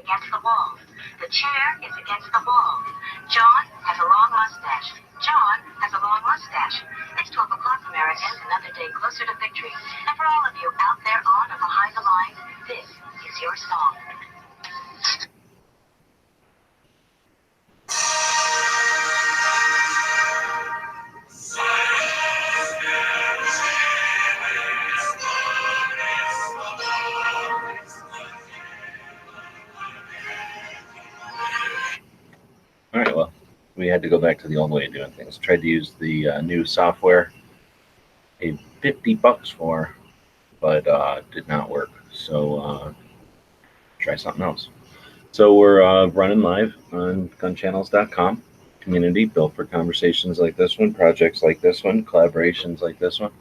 against the wall. The chair is against the wall. John has a long mustache. John has a long mustache. It's 12 o'clock, Americans, another day closer to victory. And for all of you out there on or behind the lines, this is your song. All right, well, we had to go back to the old way of doing things. Tried to use the new software, paid $50 for, but did not work. So try something else. So we're running live on gunchannels.com, community built for conversations like this one, projects like this one, collaborations like this one.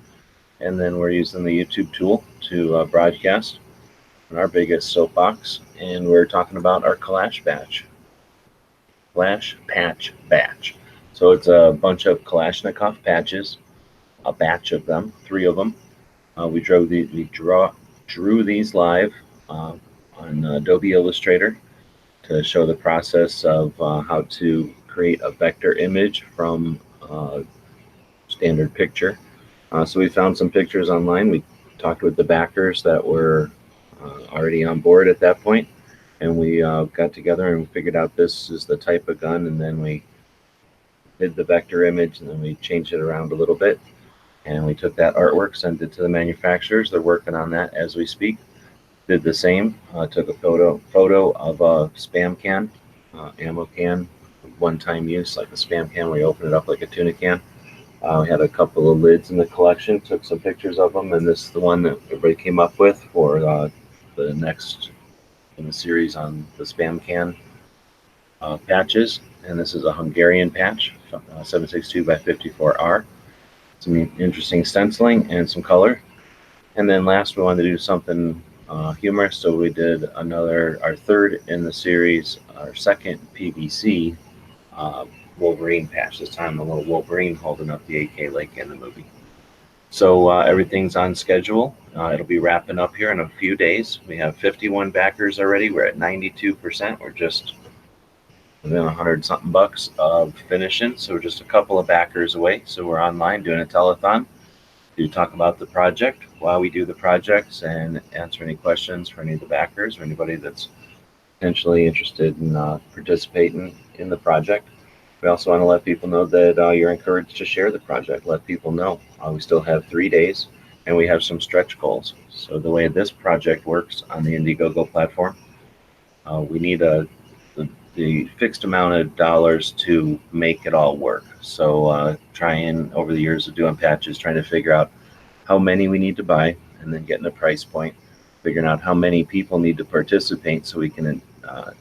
And then we're using the YouTube tool to broadcast on our biggest soapbox. And we're talking about our Kalash batch. Flash Patch Batch. So it's a bunch of Kalashnikov patches, a batch of them, 3 of them. We drew these live on Adobe Illustrator to show the process of how to create a vector image from a standard picture. So we found some pictures online. We talked with the backers that were already on board at that point. And we got together and figured out this is the type of gun, and then we did the vector image, and then we changed it around a little bit, and we took that artwork, sent it to the manufacturers. They're working on that as we speak. Did the same, took a photo of a spam can, ammo can, one-time use, like a spam can where you open it up like a tuna can. We had a couple of lids in the collection, took some pictures of them, and this is the one that everybody came up with for the next in the series on the spam can patches. And this is a Hungarian patch, 762 by 54R. Some interesting stenciling and some color. And then last we wanted to do something humorous, so we did our third in the series, our second PVC Wolverine patch. This time a little Wolverine holding up the AK like in the movie. So everything's on schedule. It'll be wrapping up here in a few days. We have 51 backers already. We're at 92%. We're just within 100 something bucks of finishing. So we're just a couple of backers away. So we're online doing a telethon to talk about the project while we do the projects and answer any questions for any of the backers or anybody that's potentially interested in participating in the project. We also want to let people know that you're encouraged to share the project. Let people know. We still have 3 days, and we have some stretch goals. So the way this project works on the Indiegogo platform, we need the fixed amount of dollars to make it all work. So trying over the years of doing patches, trying to figure out how many we need to buy, and then getting a price point, figuring out how many people need to participate so we can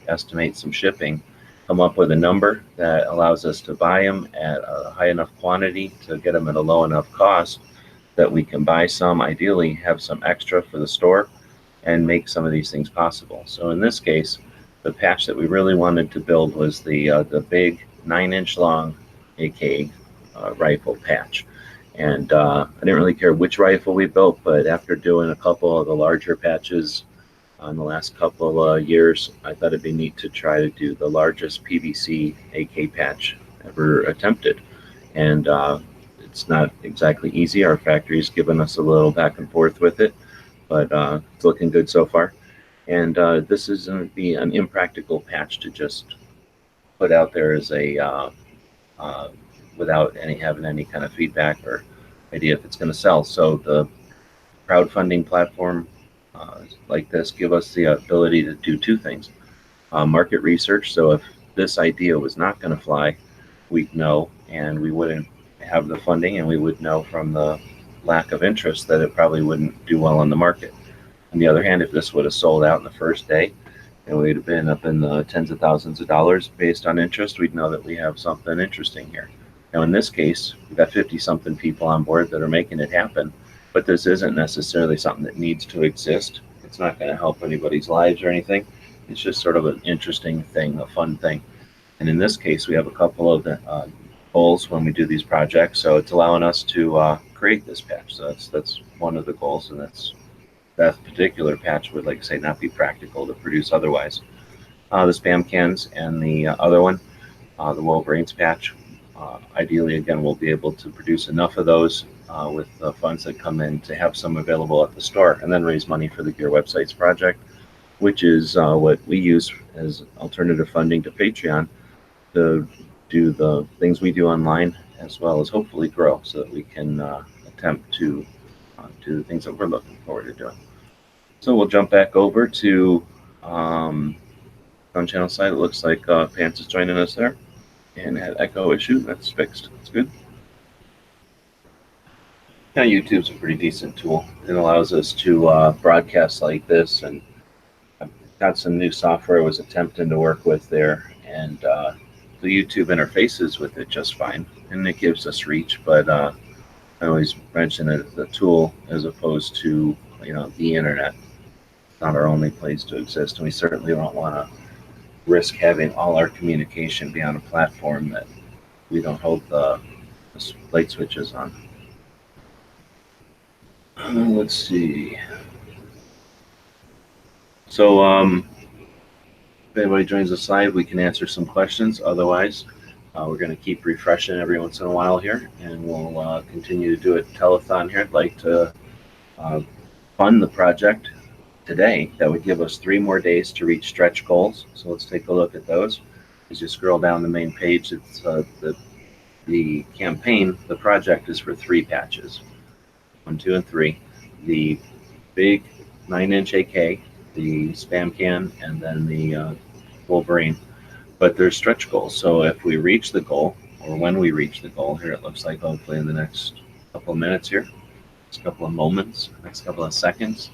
estimate some shipping, come up with a number that allows us to buy them at a high enough quantity to get them at a low enough cost that we can buy some, ideally have some extra for the store, and make some of these things possible. So in this case, the patch that we really wanted to build was the big 9-inch long AK rifle patch. And I didn't really care which rifle we built, but after doing a couple of the larger patches in the last couple of years, I thought it'd be neat to try to do the largest PVC AK patch ever attempted. And it's not exactly easy. Our factory's given us a little back and forth with it, but it's looking good so far. And this is going to be an impractical patch to just put out there as a without having any kind of feedback or idea if it's going to sell. So the crowdfunding platform like this give us the ability to do 2 things. Market research, so if this idea was not going to fly, we'd know, and we wouldn't have the funding, and we would know from the lack of interest that it probably wouldn't do well on the market. On the other hand, if this would have sold out in the first day, and we'd have been up in the tens of thousands of dollars based on interest, we'd know that we have something interesting here. Now, in this case, we've got 50-something people on board that are making it happen, but this isn't necessarily something that needs to exist. It's not going to help anybody's lives or anything. It's just sort of an interesting thing, a fun thing. And in this case, we have a couple of goals when we do these projects, so it's allowing us to create this patch. So that's one of the goals, and that particular patch would, like I say, not be practical to produce otherwise. the spam cans and the other one, the Wolverines patch. Ideally, again, we'll be able to produce enough of those with the funds that come in to have some available at the store, and then raise money for the Gear Websites project, which is what we use as alternative funding to Patreon to do the things we do online, as well as hopefully grow so that we can attempt to do the things that we're looking forward to doing. So we'll jump back over to Gun Channel side. It looks like Pants is joining us there, and had echo issue. That's fixed. That's good. Now YouTube's a pretty decent tool. It allows us to broadcast like this, and I've got some new software I was attempting to work with there, and the YouTube interfaces with it just fine, and it gives us reach. But I always mention it as a tool as opposed to the internet. It's not our only place to exist, and we certainly don't want to risk having all our communication be on a platform that we don't hold the light switches on. Let's see. So if anybody joins us live, we can answer some questions. Otherwise, we're going to keep refreshing every once in a while here, and we'll continue to do a telethon here. I'd like to fund the project today. That would give us 3 more days to reach stretch goals. So let's take a look at those. As you scroll down the main page, it's the campaign, the project is for 3 patches. 1, 2, and 3. The big 9-inch AK, the spam can, and then the Wolverine. But there's stretch goals. So if we reach the goal, or when we reach the goal, here it looks like hopefully in the next couple of minutes here, next couple of moments, next couple of seconds,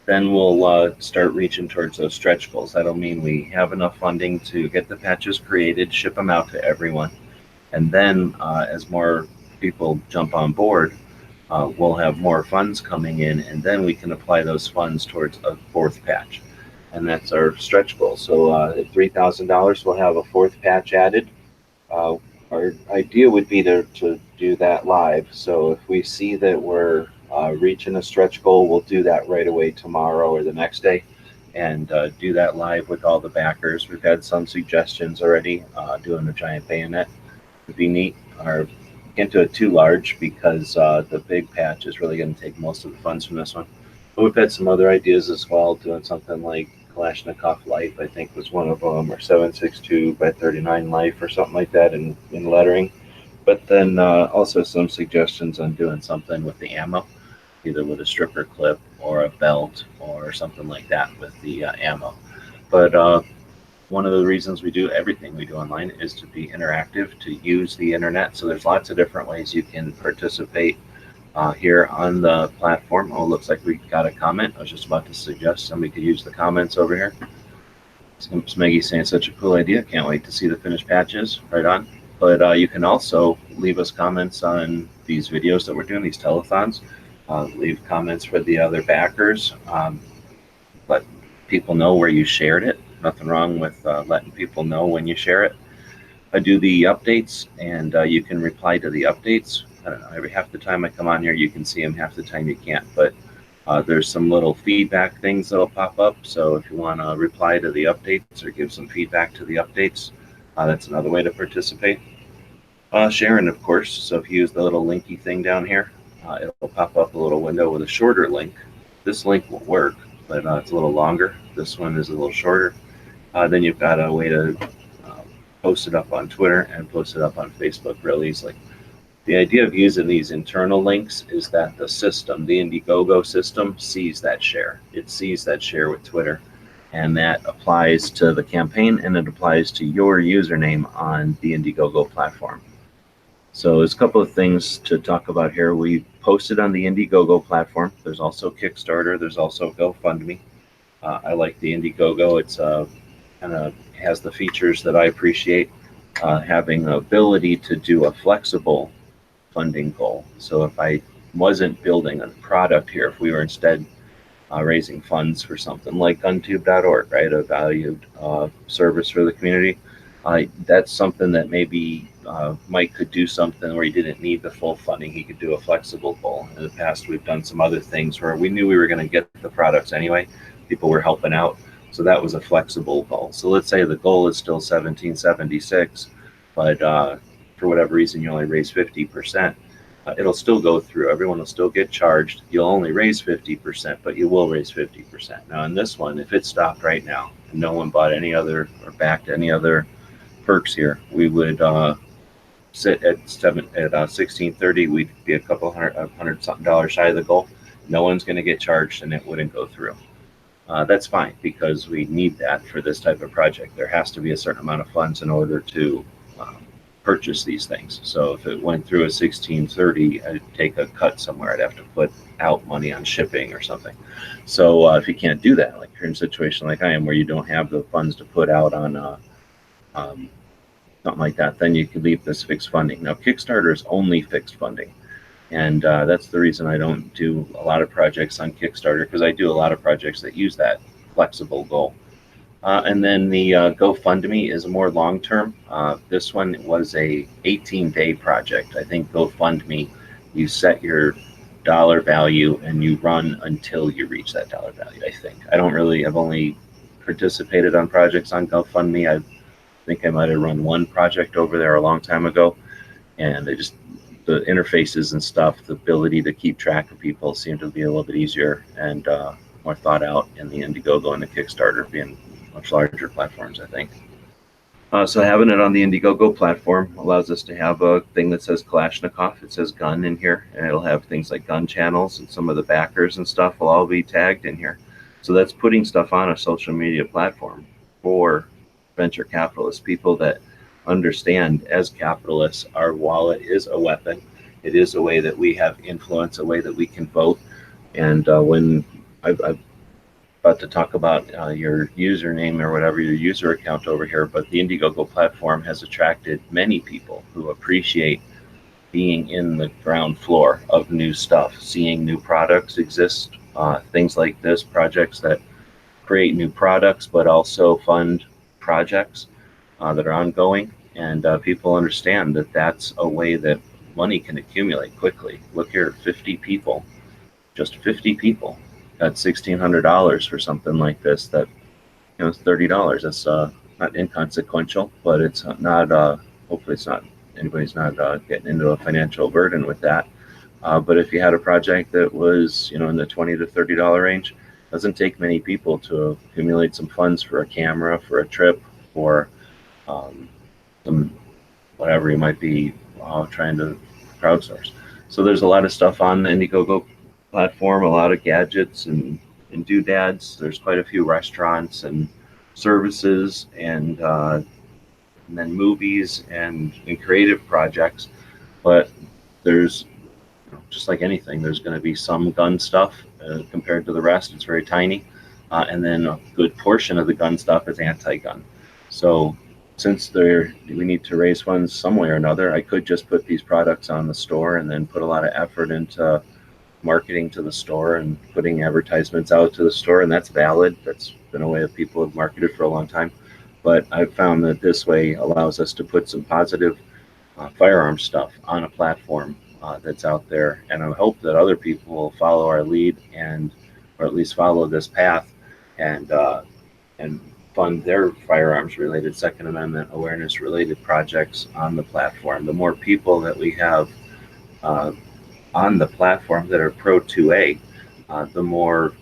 then we'll start reaching towards those stretch goals. That'll mean we have enough funding to get the patches created, ship them out to everyone. And then as more people jump on board, we'll have more funds coming in, and then we can apply those funds towards a 4th patch. And that's our stretch goal. So at $3,000, we'll have a 4th patch added. Our idea would be to do that live. So if we see that we're reaching a stretch goal, we'll do that right away tomorrow or the next day, and do that live with all the backers. We've had some suggestions already. Doing a giant bayonet would be neat. Or can't do it too large because the big patch is really going to take most of the funds from this one. But we've had some other ideas as well, doing something like Kalashnikov Life, I think was one of them, or 7.62 by 39 Life, or something like that in lettering. But then also some suggestions on doing something with the ammo, either with a stripper clip or a belt or something like that with the ammo. But one of the reasons we do everything we do online is to be interactive, to use the internet. So there's lots of different ways you can participate here on the platform. Oh, looks like we got a comment. I was just about to suggest somebody could use the comments over here. Smeggy saying such a cool idea. Can't wait to see the finished patches. Right on. But you can also leave us comments on these videos that we're doing, these telethons. Leave comments for the other backers. Let people know where you shared it. Nothing wrong with letting people know when you share it. I do the updates, and you can reply to the updates. I don't know, every half the time I come on here, you can see them, half the time you can't. But there's some little feedback things that'll pop up. So if you want to reply to the updates or give some feedback to the updates, that's another way to participate. Sharing, of course. So if you use the little linky thing down here, it'll pop up a little window with a shorter link. This link will work, but it's a little longer. This one is a little shorter. Then you've got a way to post it up on Twitter and post it up on Facebook real easily. The idea of using these internal links is that the system, the Indiegogo system, sees that share. It sees that share with Twitter, and that applies to the campaign, and it applies to your username on the Indiegogo platform. So there's a couple of things to talk about here. We posted on the Indiegogo platform. There's also Kickstarter. There's also GoFundMe. I like the Indiegogo. It's kind of has the features that I appreciate, having the ability to do a flexible funding goal. So if I wasn't building a product here, if we were instead raising funds for something like guntube.org, right, a valued service for the community, that's something that maybe Mike could do something where he didn't need the full funding. He could do a flexible goal. In the past, we've done some other things where we knew we were going to get the products anyway. People were helping out. So that was a flexible goal. So let's say the goal is still 1776, but for whatever reason you only raise 50%. It'll still go through. Everyone will still get charged. You'll only raise 50%, but you will raise 50%. Now, in this one, if it stopped right now and no one bought any other or backed any other perks here, we would sit at 1630. We'd be a couple hundred something dollars shy of the goal. No one's going to get charged, and it wouldn't go through. That's fine because we need that for this type of project. There has to be a certain amount of funds in order to purchase these things. So if it went through a 1630, I'd take a cut somewhere. I'd have to put out money on shipping or something. So if you can't do that, like you're in a situation like I am where you don't have the funds to put out on something like that, then you could leave this fixed funding. Now, Kickstarter is only fixed funding. And that's the reason I don't do a lot of projects on Kickstarter, because I do a lot of projects that use that flexible goal. And then the GoFundMe is more long-term. This one was a 18-day project. I think GoFundMe, you set your dollar value and you run until you reach that dollar value, I think. I've only participated on projects on GoFundMe. I think I might have run one project over there a long time ago, and the interfaces and stuff, the ability to keep track of people seemed to be a little bit easier and more thought out in the Indiegogo and the Kickstarter, being much larger platforms, I think. So having it on the Indiegogo platform allows us to have a thing that says Kalashnikov. It says gun in here, and it'll have things like gun channels, and some of the backers and stuff will all be tagged in here. So that's putting stuff on a social media platform for venture capitalists, people that understand as capitalists, our wallet is a weapon. It is a way that we have influence, a way that we can vote. And when I'm about to talk about your username or whatever, your user account over here, but the Indiegogo platform has attracted many people who appreciate being in the ground floor of new stuff, seeing new products exist, things like this, projects that create new products, but also fund projects that are ongoing. And people understand that that's a way that money can accumulate quickly. Look here, 50 people, just 50 people got $1,600 for something like this. That, it's $30. That's not inconsequential, but it's not. Hopefully, it's not. Anybody's not getting into a financial burden with that. But if you had a project that was, in the $20 to $30 range, it doesn't take many people to accumulate some funds for a camera, for a trip, for some whatever you might be trying to crowdsource. So there's a lot of stuff on the Indiegogo platform, a lot of gadgets and doodads. There's quite a few restaurants and services and then movies and creative projects. But there's, just like anything, there's going to be some gun stuff compared to the rest. It's very tiny. And then a good portion of the gun stuff is anti-gun. So since we need to raise funds some way or another, I could just put these products on the store and then put a lot of effort into marketing to the store and putting advertisements out to the store, and that's valid. That's been a way that people have marketed for a long time. But I've found that this way allows us to put some positive firearm stuff on a platform that's out there, and I hope that other people will follow our lead or at least follow this path and fund their firearms related, Second Amendment awareness related projects on the platform. The more people that we have on the platform that are pro 2A, the more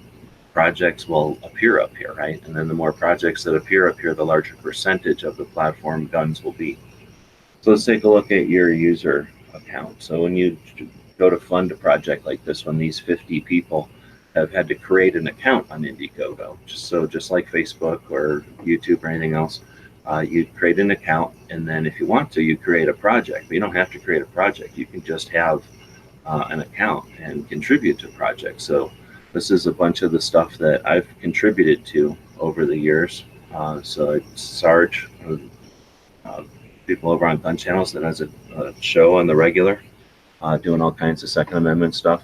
projects will appear up here, right? And then the more projects that appear up here, the larger percentage of the platform guns will be. So let's take a look at your user account. So when you go to fund a project like this one, these 50 people have had to create an account on Indiegogo. Just like Facebook or YouTube or anything else, you create an account, and then if you want to, you create a project. But you don't have to create a project. You can just have an account and contribute to projects. So this is a bunch of the stuff that I've contributed to over the years. So it's Sarge, people over on Gun Channels, that has a show on the regular, doing all kinds of Second Amendment stuff.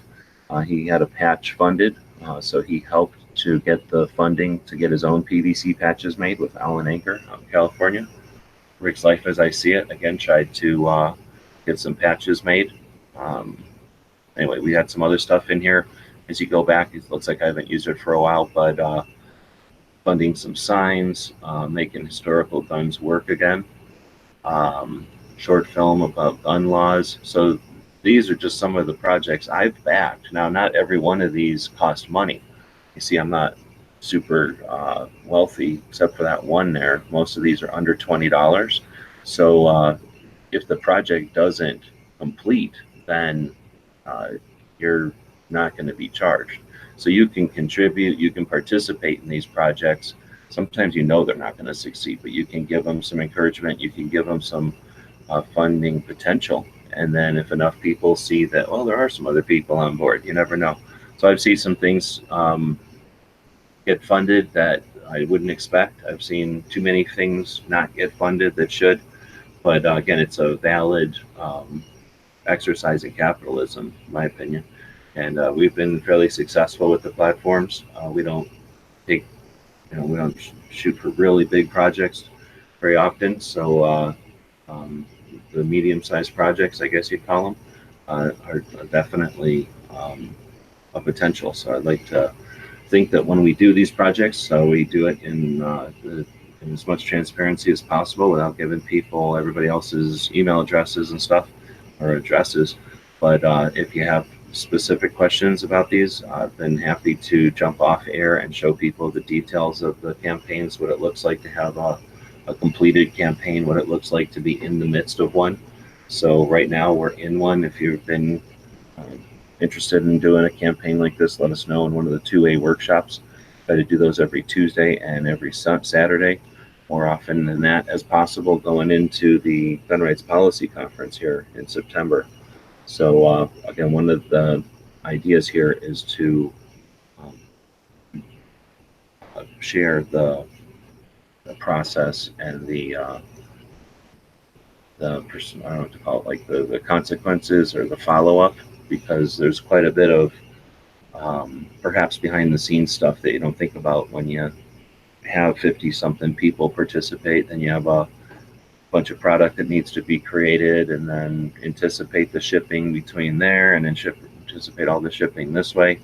He had a patch funded, so he helped to get the funding to get his own PVC patches made with Allen Anchor out in California. Rick's Life as I See It, again, tried to get some patches made. Anyway, we had some other stuff in here. As you go back, it looks like I haven't used it for a while, but funding some signs, making historical guns work again, short film about gun laws. So these are just some of the projects I've backed. Now, not every one of these cost money. You see, I'm not super wealthy except for that one there. Most of these are under $20. So if the project doesn't complete, then you're not going to be charged. So you can contribute, you can participate in these projects. Sometimes you know they're not going to succeed, but you can give them some encouragement, you can give them some funding potential. And then if enough people see that, well, there are some other people on board, you never know. So I've seen some things get funded that I wouldn't expect. I've seen too many things not get funded that should. But again, it's a valid exercise in capitalism, in my opinion. And we've been fairly successful with the platforms. We don't take, we don't shoot for really big projects very often. So the medium-sized projects, I guess you'd call them, are definitely a potential. So I'd like to think that when we do these projects, we do it in as much transparency as possible without giving people everybody else's email addresses and stuff, or addresses. But if you have specific questions about these, I've been happy to jump off air and show people the details of the campaigns, what it looks like to have a completed campaign, what it looks like to be in the midst of one. So right now we're in one. If you've been interested in doing a campaign like this, let us know in one of the 2A workshops. Try to do those every Tuesday and every Saturday, more often than that as possible, going into the Gun Rights Policy Conference here in September. So again, one of the ideas here is to share the process and the I don't know what to call it, like the consequences or the follow-up, because there's quite a bit of perhaps behind the scenes stuff that you don't think about when you have 50-something people participate. Then you have a bunch of product that needs to be created, and then anticipate the shipping between there, and then anticipate all the shipping this way.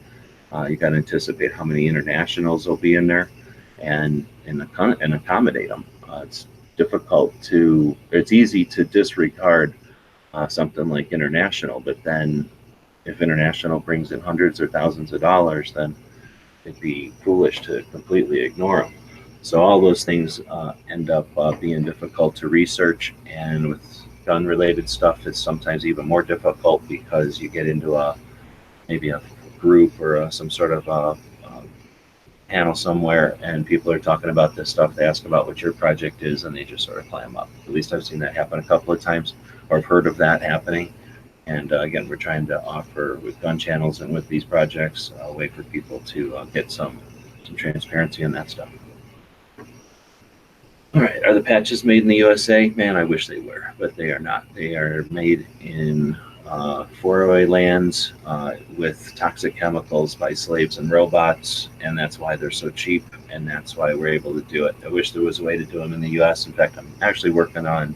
You got to anticipate how many internationals will be in there, and accommodate them. It's easy to disregard something like international, but then if international brings in hundreds or thousands of dollars, then it'd be foolish to completely ignore them. So all those things end up being difficult to research, and with gun-related stuff, it's sometimes even more difficult because you get into maybe a group or some sort of panel somewhere, and people are talking about this stuff. They ask about what your project is, and they just sort of clam up. At least I've seen that happen a couple of times, or I've heard of that happening. And again, we're trying to offer with gun channels and with these projects a way for people to get some transparency on that stuff. All right, are the patches made in the USA? Man, I wish they were, but they are not. They are made in faraway lands with toxic chemicals by slaves and robots, and that's why they're so cheap, and that's why we're able to do it. I wish there was a way to do them in the US. In fact, I'm actually working on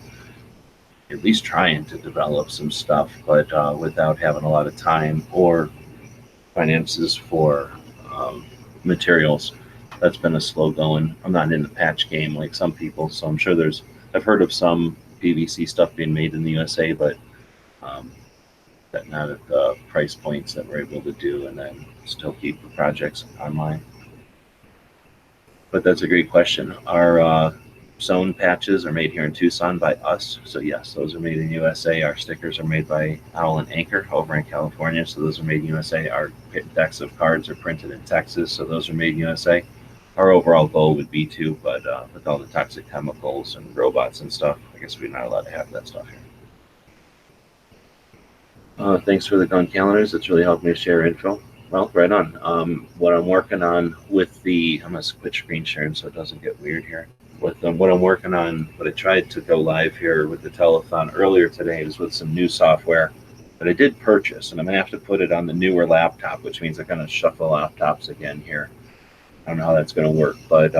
at least trying to develop some stuff, but without having a lot of time or finances for materials. That's been a slow going. I'm not in the patch game like some people, so I'm sure I've heard of some PVC stuff being made in the USA, but that not at the price points that we're able to do, and then still keep the projects online. But that's a great question. Our sewn patches are made here in Tucson by us, so yes, those are made in USA. Our stickers are made by Owl and Anchor over in California, so those are made in USA. Our decks of cards are printed in Texas, so those are made in USA. Our overall goal would be to, but with all the toxic chemicals and robots and stuff, I guess we're not allowed to have that stuff here. Thanks for the gun calendars. It's really helped me share info. Well, right on. What I'm working on with I'm going to switch screen sharing so it doesn't get weird here. With what I'm working on, what I tried to go live here with the telethon earlier today is with some new software that I did purchase, and I'm going to have to put it on the newer laptop, which means I'm going to shuffle laptops again here. I don't know how that's going to work, but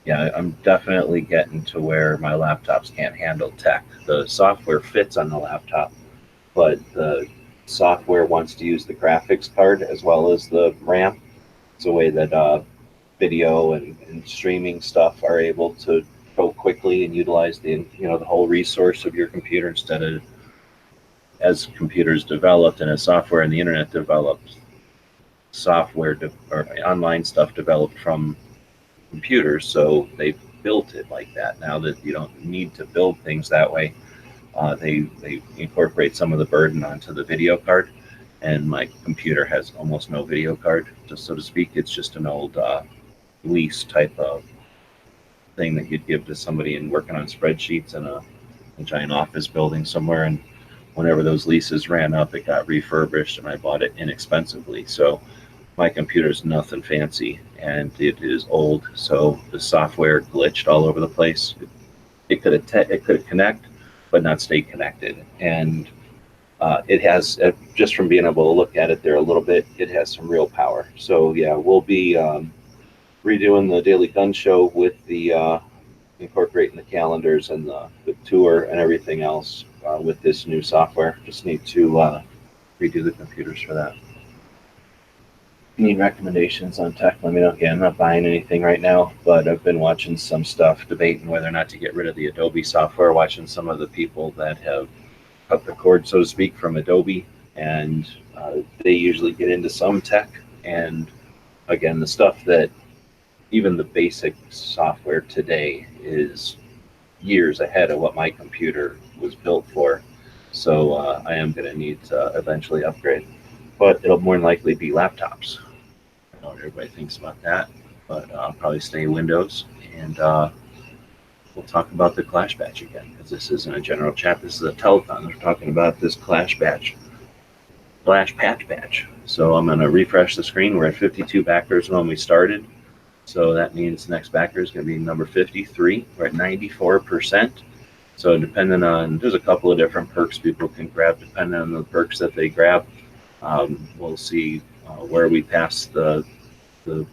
yeah, I'm definitely getting to where my laptops can't handle tech. The software fits on the laptop, but the software wants to use the graphics card as well as the RAM. It's a way that video and streaming stuff are able to go quickly and utilize the whole resource of your computer instead of, as computers developed and as software and the internet developed, or online stuff developed from computers, so they built it like that. Now that you don't need to build things that way, they incorporate some of the burden onto the video card, and my computer has almost no video card, just so to speak. It's just an old lease type of thing that you'd give to somebody in working on spreadsheets in a giant office building somewhere. And whenever those leases ran up, it got refurbished, and I bought it inexpensively. So my computer's nothing fancy, and it is old, so the software glitched all over the place. It could connect, but not stay connected. And it has, just from being able to look at it there a little bit, it has some real power. So yeah, we'll be redoing the daily gun show with the incorporating the calendars and the tour and everything else with this new software. Just need to redo the computers for that. Need recommendations on tech, let me know. Again, I'm not buying anything right now, but I've been watching some stuff, debating whether or not to get rid of the Adobe software, watching some of the people that have cut the cord, so to speak, from Adobe, and they usually get into some tech. And again, the stuff that even the basic software today is years ahead of what my computer was built for. So I am going to need to eventually upgrade, but it'll more than likely be laptops. I know what everybody thinks about that, but I'll probably stay Windows, and we'll talk about the Kalash batch again, because this isn't a general chat. This is a telethon. We're talking about this Kalash patch batch. So I'm going to refresh the screen. We're at 52 backers when we started. So that means the next backer is going to be number 53. We're at 94%. So depending on, there's a couple of different perks people can grab, depending on the perks that they grab. We'll see where we pass the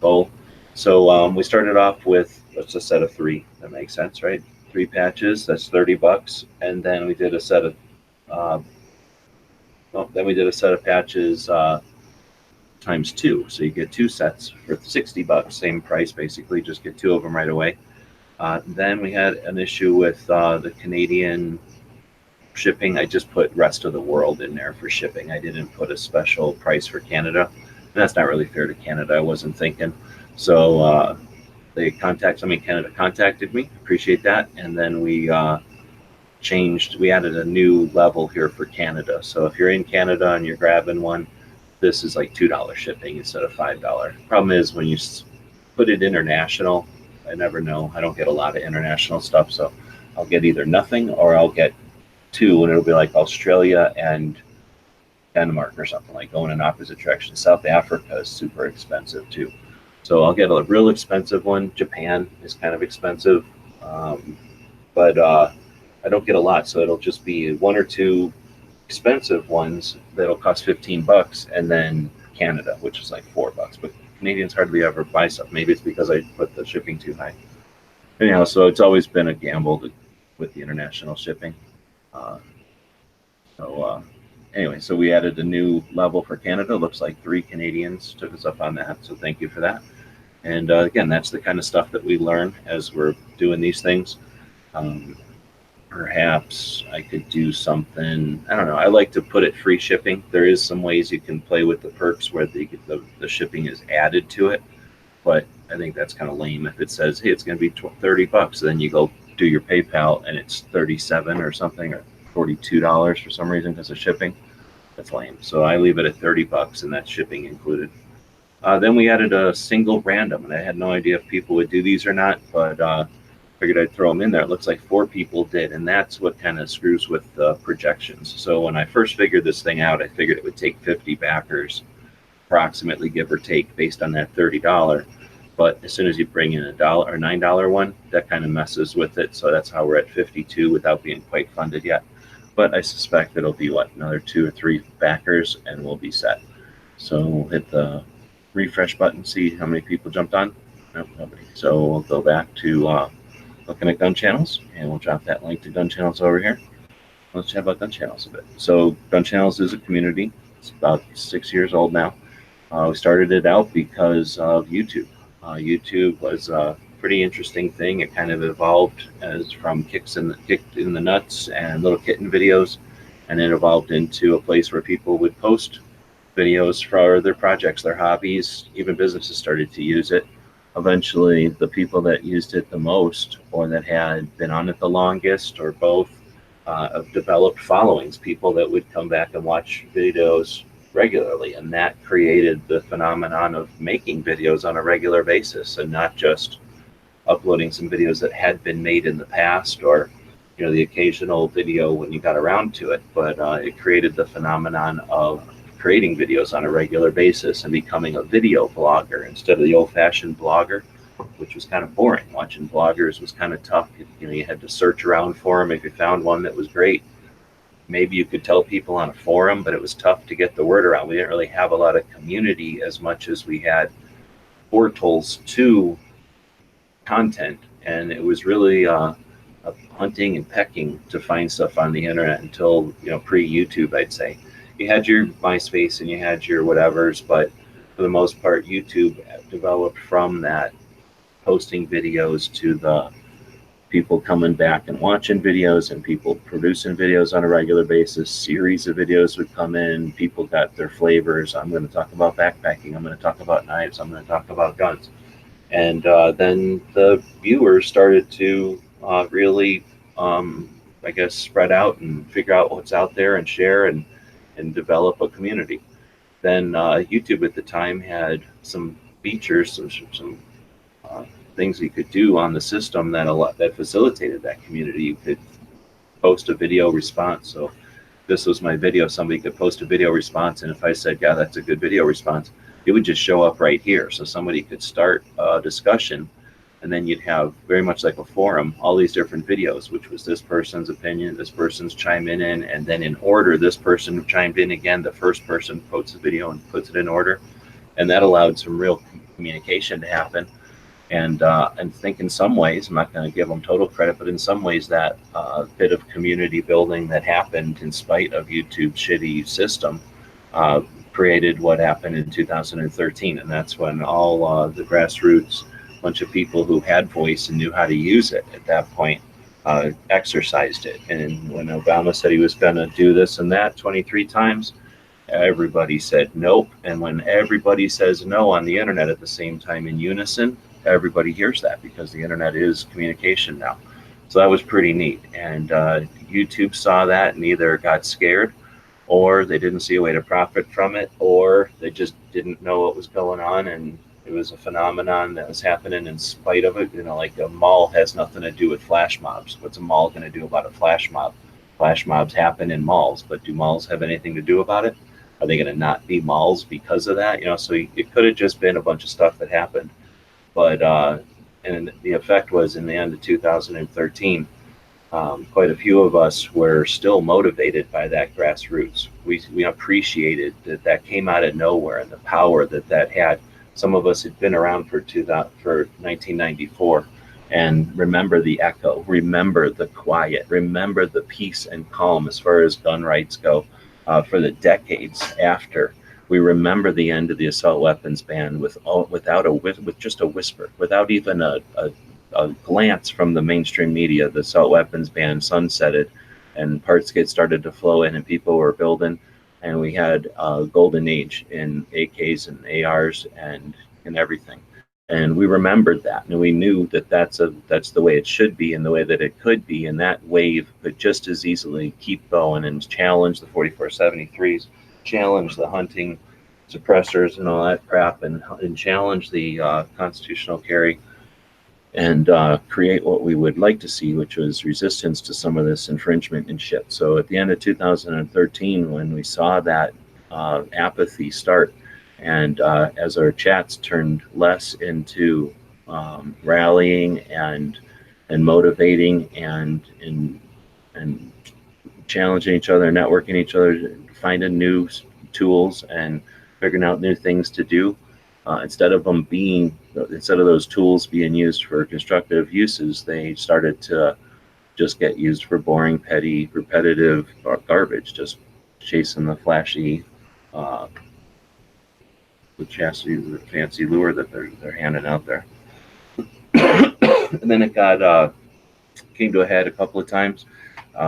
bowl. So we started off with, let's a set of 3. That makes sense, right? 3 patches, that's $30. And then we did a set of patches times 2. So you get 2 sets for $60, same price basically, just get 2 of them right away. Then we had an issue with the Canadian shipping. I just put rest of the world in there for shipping. I didn't put a special price for Canada. And that's not really fair to Canada, I wasn't thinking. So Canada contacted me, appreciate that. And then we added a new level here for Canada. So if you're in Canada and you're grabbing one, this is like $2 shipping instead of $5. Problem is, when you put it international, I never know. I don't get a lot of international stuff, so I'll get either nothing or I'll get 2, and it'll be like Australia and Denmark or something, like going in opposite directions. South Africa is super expensive too. So I'll get a real expensive one. Japan is kind of expensive, but I don't get a lot, so it'll just be 1 or 2 expensive ones that'll cost $15, and then Canada, which is like $4. But Canadians hardly ever buy stuff. Maybe it's because I put the shipping too high. Anyhow, so it's always been a gamble with the international shipping. Anyway, so we added a new level for Canada. Looks like 3 Canadians took us up on that, so thank you for that. And again, that's the kind of stuff that we learn as we're doing these things. Perhaps I could do something, I don't know, I like to put it free shipping. There is some ways you can play with the perks where the shipping is added to it, but I think that's kind of lame. If it says, hey, it's going to be $30, then you go do your PayPal and it's $37 or something, or $42 for some reason because of shipping. That's lame. So I leave it at $30, and that's shipping included. Then we added a single random, and I had no idea if people would do these or not, but figured I'd throw them in there. It looks like 4 people did, and that's what kind of screws with the projections. So when I first figured this thing out, I figured it would take 50 backers, approximately, give or take, based on that $30. But as soon as you bring in a $1 or $9 one, that kind of messes with it. So that's how we're at 52 without being quite funded yet. But I suspect it'll be another 2 or 3 backers, and we'll be set. So we'll hit the refresh button, see how many people jumped on. Nope, nobody. So we'll go back to looking at gun channels, and we'll drop that link to gun channels over here. Let's chat about gun channels a bit. So gun channels is a community. It's about 6 years old now. We started it out because of YouTube. YouTube was a pretty interesting thing. It kind of evolved as from kick in the nuts and little kitten videos, and it evolved into a place where people would post videos for their projects, their hobbies. Even businesses started to use it. Eventually, the people that used it the most, or that had been on it the longest, or both, have developed followings, people that would come back and watch videos regularly. And that created the phenomenon of making videos on a regular basis and not just uploading some videos that had been made in the past, or the occasional video when you got around to it. But it created the phenomenon of creating videos on a regular basis and becoming a video blogger instead of the old-fashioned blogger, which was kind of boring. Watching bloggers was kind of tough. You had to search around for them. If you found one that was great, maybe you could tell people on a forum, but it was tough to get the word around. We didn't really have a lot of community as much as we had portals to content, and it was really hunting and pecking to find stuff on the internet until pre-YouTube, I'd say. You had your MySpace and you had your whatevers, but for the most part, YouTube developed from that, posting videos to the people coming back and watching videos and people producing videos on a regular basis. Series of videos would come in. People got their flavors. I'm going to talk about backpacking. I'm going to talk about knives. I'm going to talk about guns. And then the viewers started to really, I guess, spread out and figure out what's out there and share and develop a community. Then YouTube at the time had some features, some things you could do on the system that facilitated that community. You could post a video response. So this was my video. Somebody could post a video response, and if I said, yeah, that's a good video response, it would just show up right here. So somebody could start a discussion, and then you'd have, very much like a forum, all these different videos, which was this person's opinion, this person's chiming in, and then in order, this person chimed in again, the first person posts a video and puts it in order. And that allowed some real communication to happen. And think in some ways, I'm not going to give them total credit, but in some ways that bit of community building that happened in spite of YouTube's shitty system created what happened in 2013. And that's when all the grassroots, bunch of people who had voice and knew how to use it at that point, exercised it. And when Obama said he was going to do this and that 23 times, everybody said nope. And when everybody says no on the internet at the same time in unison, everybody hears that, because the internet is communication now. So that was pretty neat. And YouTube saw that and either got scared, or they didn't see a way to profit from it, or they just didn't know what was going on, and it was a phenomenon that was happening in spite of it. Like a mall has nothing to do with flash mobs. What's a mall going to do about a flash mob? Flash mobs happen in malls, but do malls have anything to do about it? Are they going to not be malls because of that? So it could have just been a bunch of stuff that happened. But and the effect was, in the end of 2013, quite a few of us were still motivated by that grassroots. We appreciated that came out of nowhere and the power that had. Some of us had been around for 1994 and remember the echo, remember the quiet, remember the peace and calm as far as gun rights go for the decades after. We remember the end of the assault weapons ban with just a whisper, without even a glance from the mainstream media. The assault weapons ban sunsetted, and parts started to flow in, and people were building, and we had a golden age in AKs and ARs and everything. And we remembered that, and we knew that that's the way it should be, and the way that it could be, and that wave could just as easily keep going and challenge the 4473s. Challenge the hunting suppressors and all that crap, and challenge the constitutional carry, and create what we would like to see, which was resistance to some of this infringement and shit. So at the end of 2013, when we saw that apathy start, and as our chats turned less into rallying and motivating and challenging each other, networking each other, finding new tools and figuring out new things to do, instead of those tools being used for constructive uses, they started to just get used for boring, petty, repetitive garbage, just chasing the flashy chassis, the fancy lure that they're handing out there. And then it got came to a head a couple of times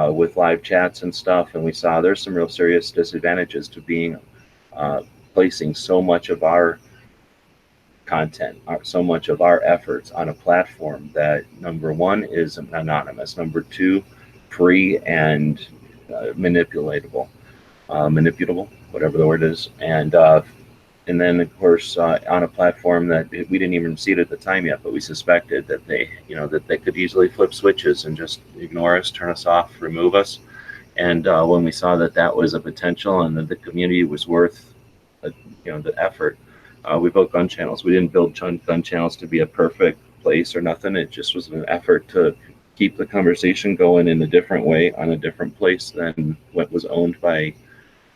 with live chats and stuff, and we saw there's some real serious disadvantages to being placing so much of our content, so much of our efforts on a platform that, number one, is anonymous, number two, free and manipulable, whatever the word is, and then of course on a platform that we didn't even see it at the time yet, but we suspected that they could easily flip switches and just ignore us, turn us off, remove us. And when we saw that that was a potential and that the community was worth the effort, we built gun channels. We didn't build gun channels to be a perfect place or nothing. It just was an effort to keep the conversation going in a different way on a different place than what was owned by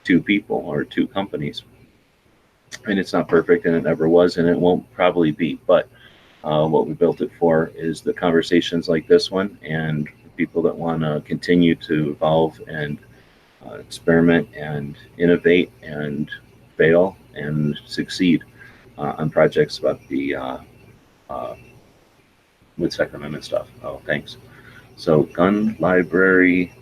two people or two companies. And it's not perfect, and it never was, and it won't probably be. But what we built it for is the conversations like this one, and people that want to continue to evolve and experiment and innovate and fail and succeed on projects about the with Second Amendment stuff. Oh, thanks. So gun library,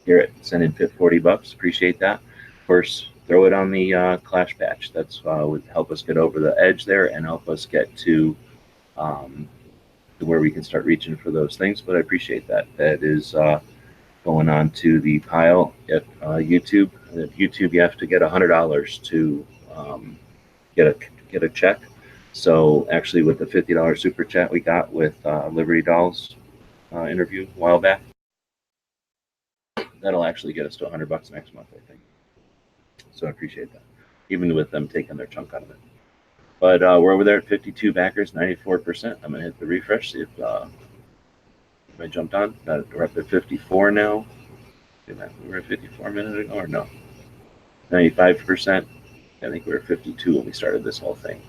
Garrett, send in $40. Appreciate that. Of course, throw it on the Kalash patch. That's would help us get over the edge there and help us get to where we can start reaching for those things. But I appreciate that. That is going on to the pile at YouTube. At YouTube, you have to get $100 to get a check. So actually, with the $50 super chat we got with Liberty Dolls interview a while back, that'll actually get us to $100 next month, I think. So I appreciate that, even with them taking their chunk out of it. But we're over there at 52 backers, 94%. I'm gonna hit the refresh, see if I jumped on. We're up at 54 now. We were at 54 a minute ago, or no? 95%. I think we were 52 when we started this whole thing.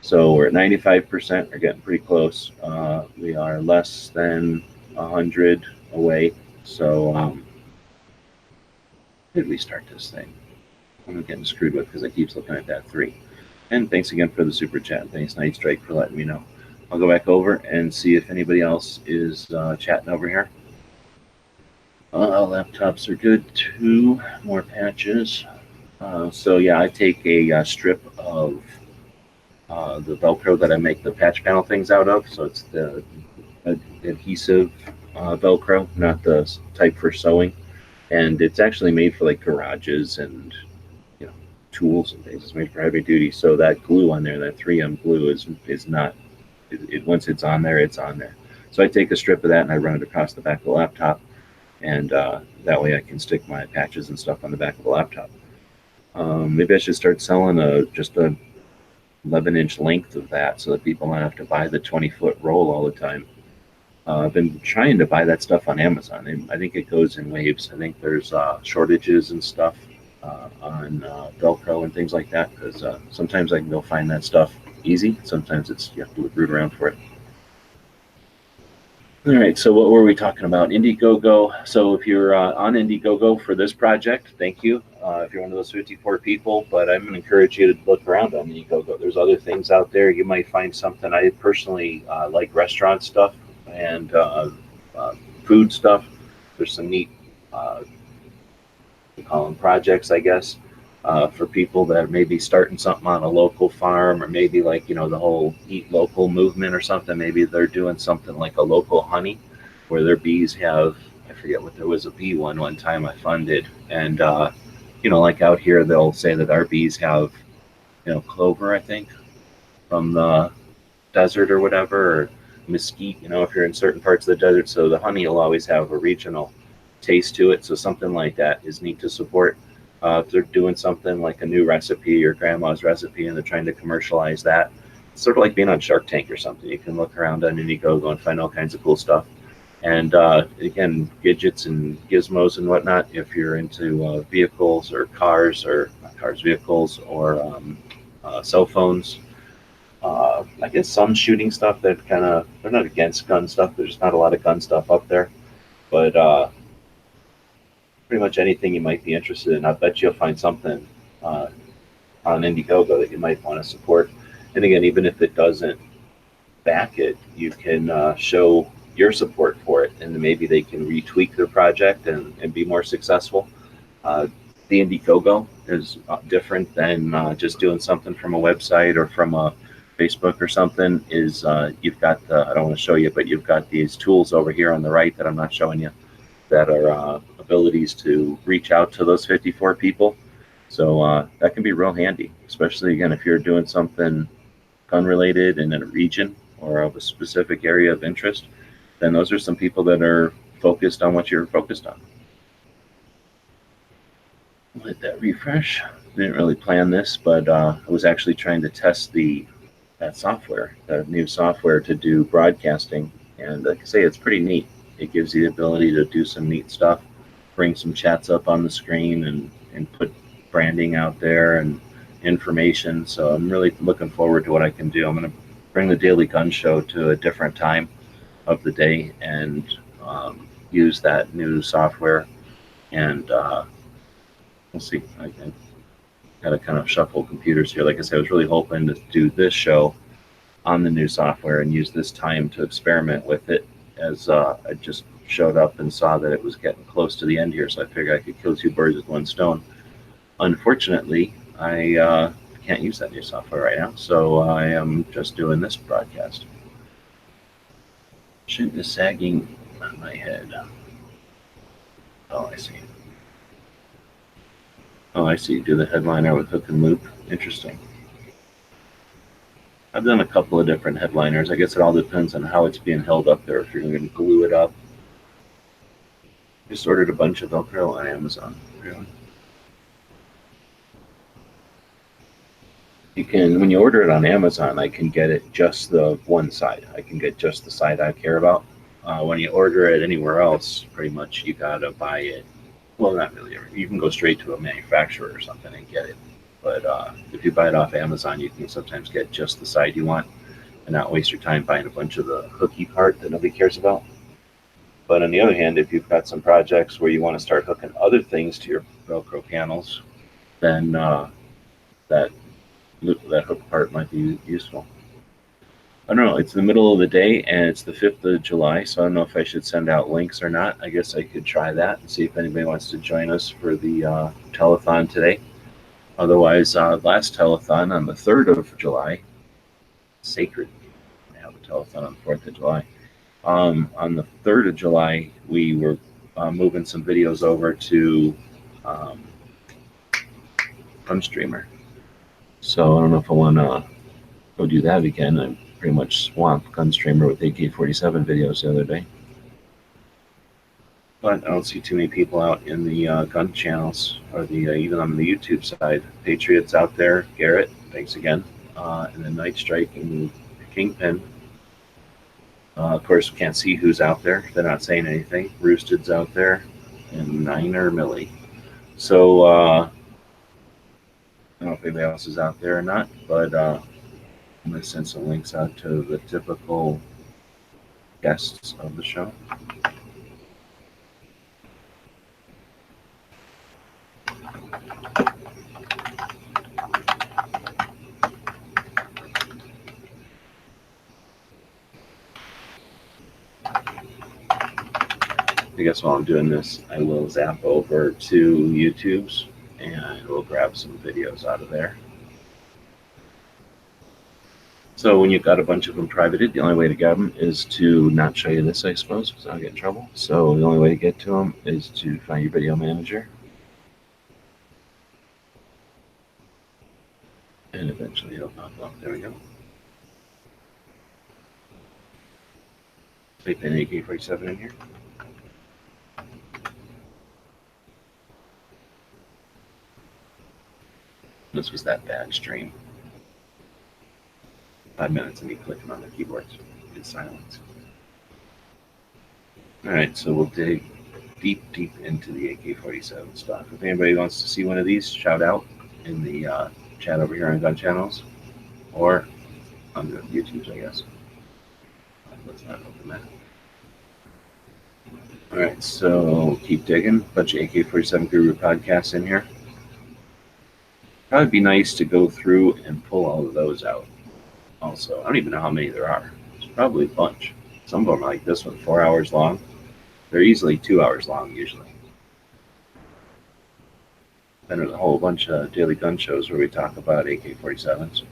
So we're at 95%. We're getting pretty close. We are less than 100 away. So how did we start this thing? I'm getting screwed with because I keep looking at that 3. And thanks again for the super chat. Thanks, Night Strike, for letting me know. I'll go back over and see if anybody else is chatting over here. Laptops are good. 2 more patches. So yeah, I take a strip of the Velcro that I make the patch panel things out of. So it's the adhesive Velcro, not the type for sewing. And it's actually made for like garages and tools and things. It's made for heavy duty. So that glue on there, that 3M glue, is not. Once it's on there, it's on there. So I take a strip of that and I run it across the back of the laptop, and that way I can stick my patches and stuff on the back of the laptop. Maybe I should start selling just a 11-inch length of that so that people don't have to buy the 20-foot roll all the time. I've been trying to buy that stuff on Amazon. I think it goes in waves. I think there's shortages and stuff on Velcro and things like that, because sometimes I can go find that stuff easy. Sometimes you have to root around for it. All right, so what were we talking about? Indiegogo. So if you're on Indiegogo for this project, thank you. If you're one of those 54 people, but I'm going to encourage you to look around on Indiegogo. There's other things out there. You might find something. I personally like restaurant stuff and food stuff. There's some neat, we call them projects, I guess, for people that may be starting something on a local farm, or maybe like, the whole eat local movement or something. Maybe they're doing something like a local honey where their bees have, I forget what, there was a bee one time I funded, and like out here they'll say that our bees have clover, I think, from the desert or whatever, or mesquite, if you're in certain parts of the desert. So the honey will always have a regional taste to it. So something like that is neat to support. If they're doing something like a new recipe or grandma's recipe and they're trying to commercialize that, it's sort of like being on Shark Tank or something. You can look around on Indiegogo and find all kinds of cool stuff. And again, gadgets and gizmos and whatnot, if you're into vehicles or vehicles or cell phones. I guess some shooting stuff that they're not against gun stuff. There's not a lot of gun stuff up there. But pretty much anything you might be interested in, I bet you'll find something on Indiegogo that you might want to support. And again, even if it doesn't back it, you can show your support for it, and maybe they can retweak their project and be more successful. Uh, the Indiegogo is different than just doing something from a website or from a Facebook or something. Is you've got I don't want to show you, but you've got these tools over here on the right that I'm not showing you that are abilities to reach out to those 54 people. So that can be real handy, especially again if you're doing something gun related in a region or of a specific area of interest. Then those are some people that are focused on what you're focused on. Let that refresh. Didn't really plan this, but I was actually trying to test that software, that new software to do broadcasting. And like I say, it's pretty neat. It gives you the ability to do some neat stuff, bring some chats up on the screen and put branding out there and information. So I'm really looking forward to what I can do. I'm going to bring the Daily Gun Show to a different time of the day and use that new software. And we'll see. I got to kind of shuffle computers here. Like I said, I was really hoping to do this show on the new software and use this time to experiment with it, as I just showed up and saw that it was getting close to the end here, so I figured I could kill two birds with one stone. Unfortunately, I can't use that new software right now, so I am just doing this broadcast. Shin is sagging on my head. Oh, I see. Oh, I see. Do the headliner with hook and loop. Interesting. I've done a couple of different headliners. I guess it all depends on how it's being held up there. If you're going to glue it up. Just ordered a bunch of Velcro on Amazon. Really? You can, when you order it on Amazon, I can get it just the one side. I can get just the side I care about. When you order it anywhere else, pretty much you gotta buy it. Well, not really. You can go straight to a manufacturer or something and get it. But if you buy it off Amazon, you can sometimes get just the side you want and not waste your time buying a bunch of the hooky part that nobody cares about. But on the other hand, if you've got some projects where you want to start hooking other things to your Velcro panels, then that hook part might be useful. I don't know. It's the middle of the day and it's the 5th of July, so I don't know if I should send out links or not. I guess I could try that and see if anybody wants to join us for the telethon today. Otherwise, last telethon on the 3rd of July, sacred. I have a telethon on the 4th of July. On the 3rd of July, we were moving some videos over to Unstreamer. So I don't know if I want to go do that again. I pretty much swamped Gunstreamer with AK-47 videos the other day. But I don't see too many people out in the gun channels or the even on the YouTube side. Patriots out there, Garrett, thanks again, and then Night Strike and Kingpin. Of course, can't see who's out there. They're not saying anything. Roosted's out there, and Niner Millie. So I don't know if anybody else is out there or not, but I'm going to send some links out to the typical guests of the show. I guess while I'm doing this, I will zap over to YouTube's and we'll grab some videos out of there. So when you've got a bunch of them privated, the only way to get them is to not show you this, I suppose, because I'll get in trouble. So the only way to get to them is to find your video manager. And eventually it'll pop up. There we go. Type in AK-47 in here. This was that bad stream. 5 minutes of me clicking on the keyboards in silence. Alright, so we'll dig deep into the AK-47 stuff. If anybody wants to see one of these, shout out in the chat over here on Gun Channels or on the YouTubes, I guess. Let's not open that. Alright, so keep digging. Bunch of AK-47 Guru podcasts in here. That would be nice to go through and pull all of those out. Also, I don't even know how many there are. It's probably a bunch. Some of them are like this one, 4 hours long. They're easily 2 hours long usually. Then there's a whole bunch of daily gun shows where we talk about AK-47s.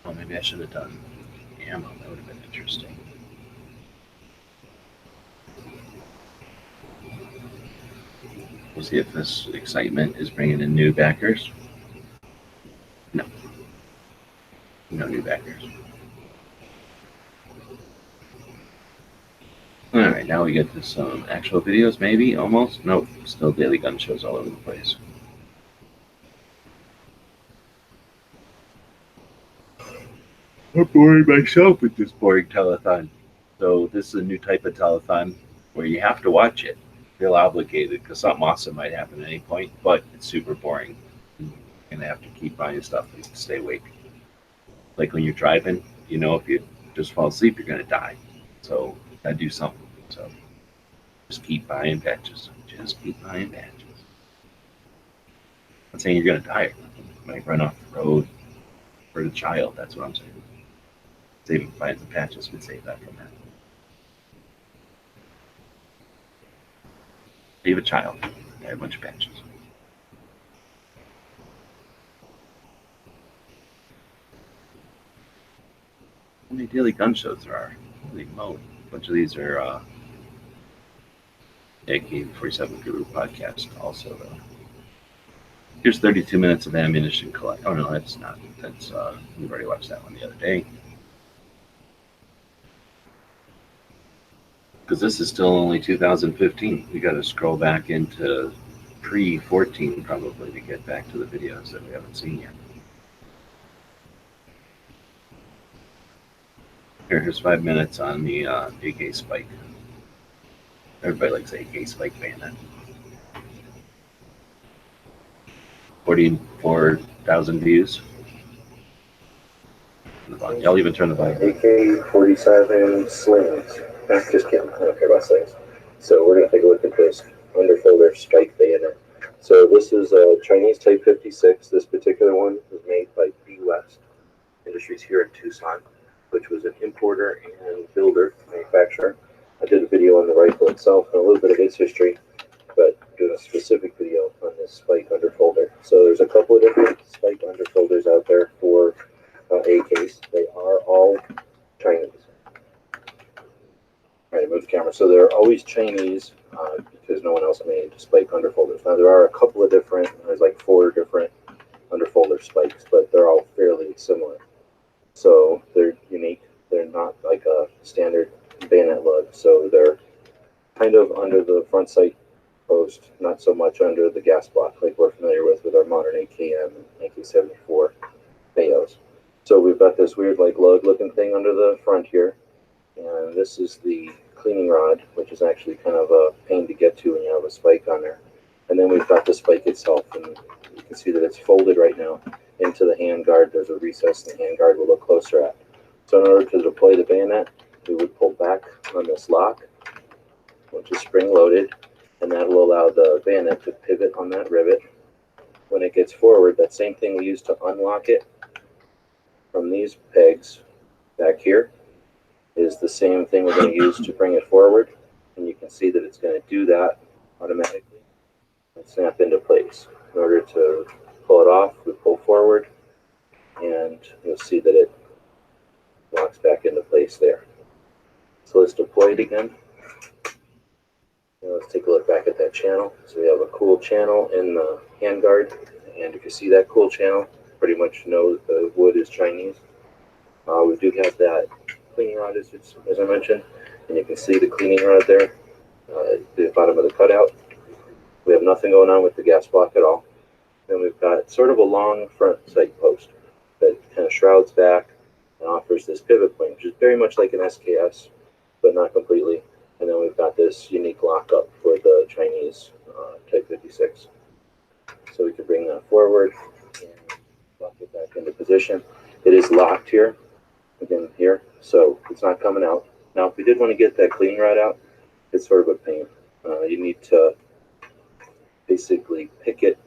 Oh, maybe I should have done ammo. That would have been interesting. We'll see if this excitement is bringing in new backers. No. No new backers. Alright, now we get to some actual videos, maybe, almost. Nope, still daily gun shows all over the place. I'm boring myself with this boring telethon. So this is a new type of telethon where you have to watch it. Feel obligated because something awesome might happen at any point, but it's super boring. You're gonna have to keep buying stuff to stay awake. Like when you're driving, you know if you just fall asleep, you're gonna die. So gotta do something. So just keep buying patches. Just keep buying patches. I'm not saying you're gonna die. You might run off the road for the child. That's what I'm saying. Saving buying some patches could save that from that. Save a child. Buy a bunch of patches. How many daily gun shows there are? Holy moly. A bunch of these are AK-47 Guru podcast also though. Here's 32 minutes of ammunition collect. Oh no, that's not. That's we've already watched that one the other day. Because this is still only 2015. We got to scroll back into pre-14 probably to get back to the videos that we haven't seen yet. Here's 5 minutes on the AK Spike. Everybody likes AK Spike bayonet. 44,000 views. Y'all even turn the volume. AK-47 slings. Just kidding. I don't care about slings. So we're going to take a look at this underfolder Spike bayonet. So this is a Chinese Type 56. This particular one was made by B West Industries here in Tucson, which was an importer and builder, manufacturer. I did a video on the rifle itself and a little bit of its history, but doing a specific video on this Spike underfolder. So there's a couple of different Spike underfolders out there for AKs. They are all Chinese. All right, move the camera. So they're always Chinese because no one else made Spike underfolders. Now there are a couple of different, there's like 4 different underfolder spikes, but they're all fairly similar. So they're unique. They're not like a standard bayonet lug. So they're kind of under the front sight post, not so much under the gas block like we're familiar with our modern AKM and AK-74 Bayos. So we've got this weird like lug looking thing under the front here. And this is the cleaning rod, which is actually kind of a pain to get to when you have a spike on there. And then we've got the spike itself, and you can see that it's folded right now into the handguard. There's a recess the handguard we'll look closer at. So in order to deploy the bayonet, we would pull back on this lock, which is spring loaded, and that will allow the bayonet to pivot on that rivet. When it gets forward, that same thing we use to unlock it from these pegs back here is the same thing we're going to use to bring it forward, and you can see that it's going to do that automatically and snap into place. In order to pull it off, we pull forward, and you'll see that it locks back into place there. So let's deploy it again. Now let's take a look back at that channel. So we have a Kool channel in the handguard, and if you see that Kool channel, pretty much know that the wood is Chinese. We do have that cleaning rod, as I mentioned, and you can see the cleaning rod there, the bottom of the cutout. We have nothing going on with the gas block at all. And we've got sort of a long front sight post that kind of shrouds back and offers this pivot point, which is very much like an SKS, but not completely. And then we've got this unique lockup for the Chinese Type 56. So we can bring that forward and lock it back into position. It is locked here, again here, so it's not coming out. Now, if we did want to get that cleaning rod out, it's sort of a pain. You need to basically pick it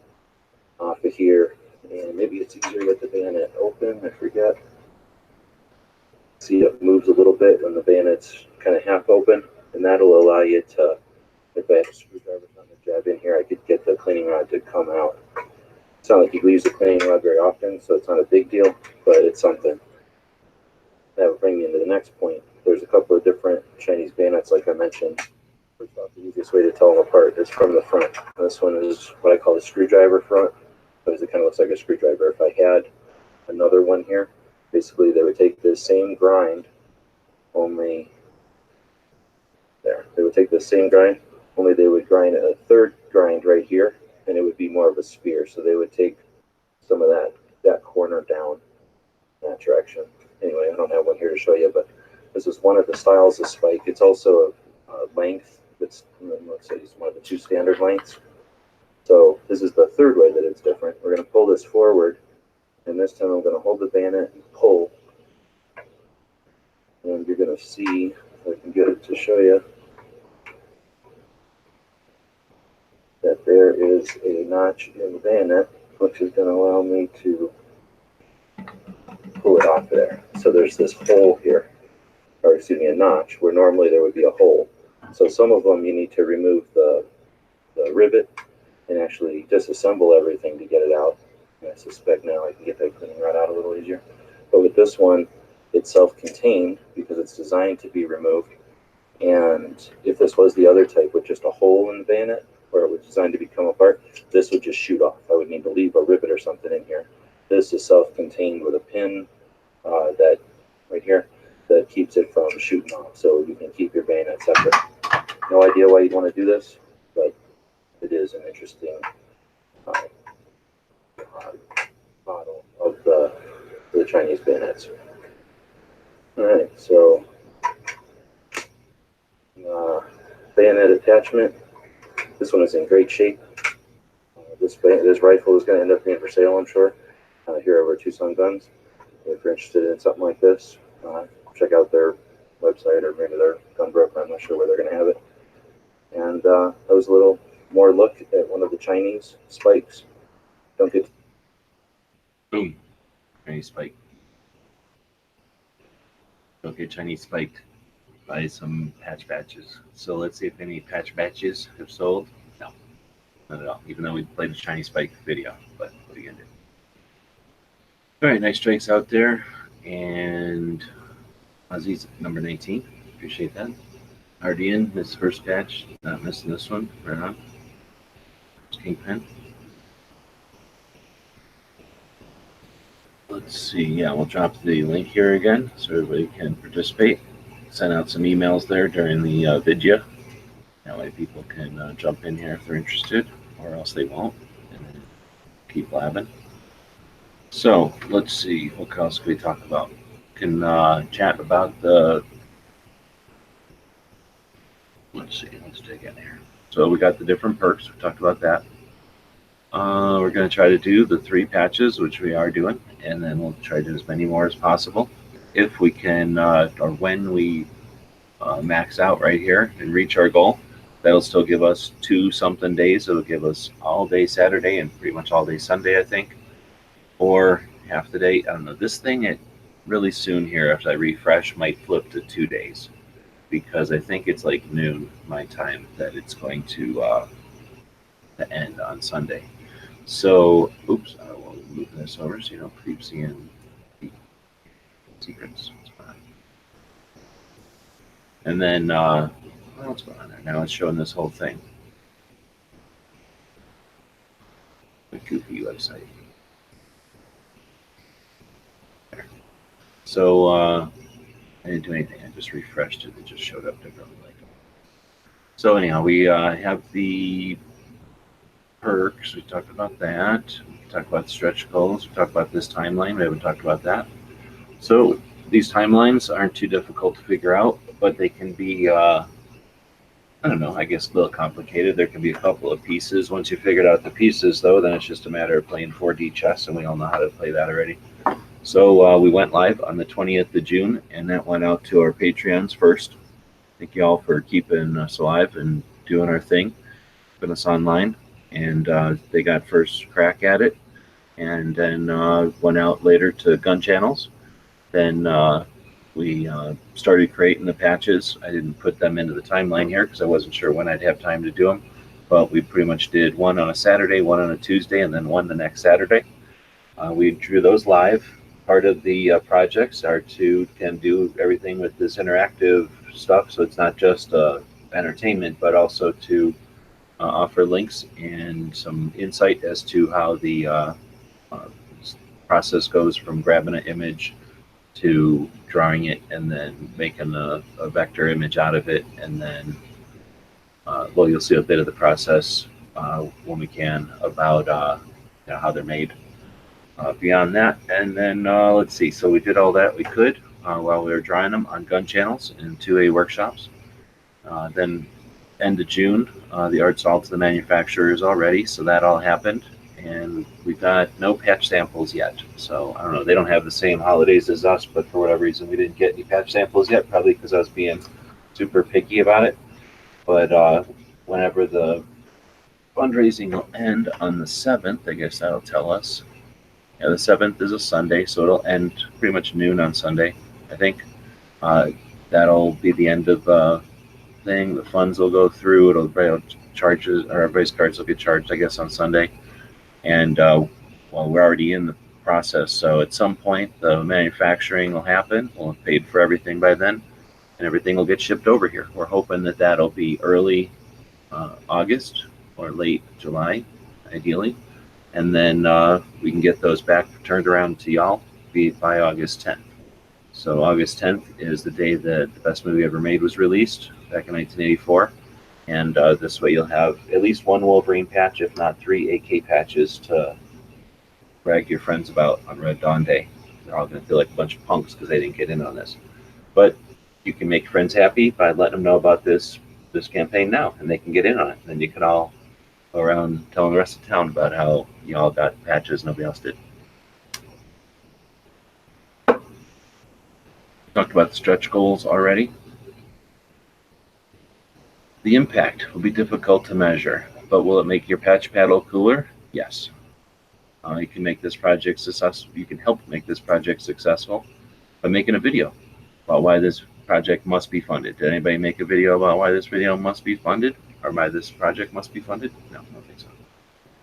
off of here, and maybe it's easier to get the bayonet open, I forget. See, it moves a little bit when the bayonet's kind of half open, and that'll allow you to, if I have a screwdriver on the jab in here, I could get the cleaning rod to come out. It's not like you use the cleaning rod very often, so it's not a big deal, but it's something. That would bring me into the next point. There's a couple of different Chinese bayonets, like I mentioned. First off, the easiest way to tell them apart is from the front. This one is what I call the screwdriver front, because it kind of looks like a screwdriver. If I had another one here, basically they would take this same grind, only there. They would take the same grind, only they would grind a third grind right here, and it would be more of a spear. So they would take some of that corner down in that direction. Anyway, I don't have one here to show you, but this is one of the styles of spike. It's also a length that's, let's say, it's one of the two standard lengths. So this is the third way that it's different. We're going to pull this forward, and this time I'm going to hold the bayonet and pull. And you're going to see, if I can get it to show you, that there is a notch in the bayonet, which is going to allow me to pull it off there. So there's this hole here, or excuse me, a notch, where normally there would be a hole. So some of them you need to remove the rivet and actually disassemble everything to get it out. And I suspect now I can get that cleaning rod out a little easier. But with this one, it's self-contained because it's designed to be removed. And if this was the other type with just a hole in the bayonet, where it was designed to become apart, this would just shoot off. I would need to leave a rivet or something in here. This is self-contained with a pin that right here that keeps it from shooting off, so you can keep your bayonet separate. No idea why you'd want to do this, but it is an interesting model of the Chinese bayonets. All right, so bayonet attachment. This one is in great shape. This rifle is going to end up being for sale, I'm sure, here over at Tucson Guns. If you're interested in something like this, check out their website or maybe their gun broker. I'm not sure where they're going to have it. And that was a little more look at one of the Chinese spikes. Don't get Boom. Chinese spike. Don't get Chinese spiked by some patch batches. So let's see if any patch batches have sold. No, not at all. Even though we played a Chinese spike video, but what are you gonna do? All right, nice strikes out there. And Ozzy's number 19. Appreciate that. Ardian, his first patch, not missing this one. Right on. Kingpin. Let's see. Yeah, we'll drop the link here again so everybody can participate. Send out some emails there during the video. That way people can jump in here if they're interested, or else they won't. And then keep blabbing. So let's see. What else can we talk about? Can chat about the. Let's see. Let's dig in here. So we got the different perks. We talked about that. We're going to try to do the 3 patches, which we are doing, and then we'll try to do as many more as possible. If we can, or when we max out right here and reach our goal, that'll still give us 2-something days. It'll give us all day Saturday and pretty much all day Sunday, I think, or half the day. I don't know. This thing, it really soon here, after I refresh, might flip to 2 days, because I think it's like noon my time that it's going to end on Sunday. So, oops, I will move this over so you don't keep seeing secrets. It's fine. And then, what else going on there? Now it's showing this whole thing. The goofy website. There. So, I didn't do anything. I just refreshed it. It just showed up differently. So anyhow, we have the perks. We talked about that. We talked about stretch goals. We talked about this timeline. We haven't talked about that. So these timelines aren't too difficult to figure out, but they can be I don't know, I guess a little complicated. There can be a couple of pieces. Once you figured out the pieces, though, then it's just a matter of playing 4D chess, and we all know how to play that already. So we went live on the 20th of June, and that went out to our Patreons first. Thank you all for keeping us alive and doing our thing, keeping us online. And they got first crack at it, and then went out later to gun channels. Then we started creating the patches. I didn't put them into the timeline here because I wasn't sure when I'd have time to do them. But we pretty much did one on a Saturday, one on a Tuesday, and then one the next Saturday. We drew those live. Part of the projects are to can do everything with this interactive stuff, so it's not just entertainment, but also to offer links and some insight as to how the process goes from grabbing an image to drawing it and then making a vector image out of it, and then well, you'll see a bit of the process when we can about how they're made. Beyond that, and then let's see. So we did all that we could while we were drawing them on gun channels and 2A workshops. Then end of June, the art's all to the manufacturers already, so that all happened. And we got no patch samples yet. So I don't know, they don't have the same holidays as us, but for whatever reason we didn't get any patch samples yet, probably because I was being super picky about it. But whenever the fundraising will end on the 7th, I guess that'll tell us. Yeah, the 7th is a Sunday, so it'll end pretty much noon on Sunday, I think. That'll be the end of the thing. The funds will go through. It'll charges, or everybody's cards will get charged, I guess, on Sunday. And well, we're already in the process, so at some point the manufacturing will happen. We'll have paid for everything by then, and everything will get shipped over here. We're hoping that that'll be early August or late July, ideally. And then we can get those back turned around to y'all by August 10th. So August 10th is the day that The Best Movie Ever Made was released back in 1984. And this way you'll have at least one Wolverine patch, if not 3 AK patches to brag your friends about on Red Dawn Day. They're all going to feel like a bunch of punks because they didn't get in on this. But you can make friends happy by letting them know about this campaign now, and they can get in on it. Then you can all go around telling the rest of town about how you all got patches nobody else did. Talked about the stretch goals already. The impact will be difficult to measure, but will it make your patch paddle cooler? Yes. You can make this project successful. You can help make this project successful by making a video about why this project must be funded. Did anybody make a video about why this video must be funded, or why this project must be funded? No, I don't think so.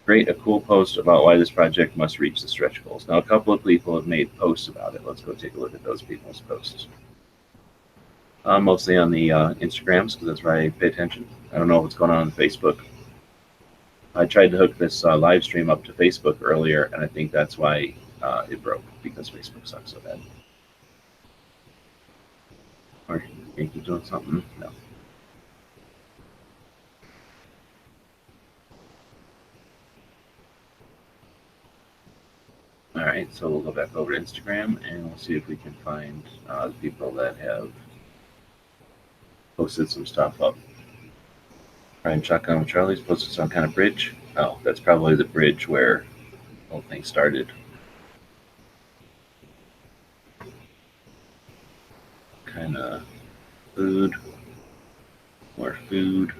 Create a cool post about why this project must reach the stretch goals. Now, a couple of people have made posts about it. Let's go take a look at those people's posts. Mostly on the Instagrams, because that's where I pay attention. I don't know what's going on Facebook. I tried to hook this live stream up to Facebook earlier, and I think that's why it broke, because Facebook sucks so bad. Or Yankee doing something? No. All right, so we'll go back over to Instagram, and we'll see if we can find the people that have posted some stuff up. Ryan Shotgun with Charlie's posted some kind of bridge. Oh, that's probably the bridge where the whole thing started. Kind of food. More food.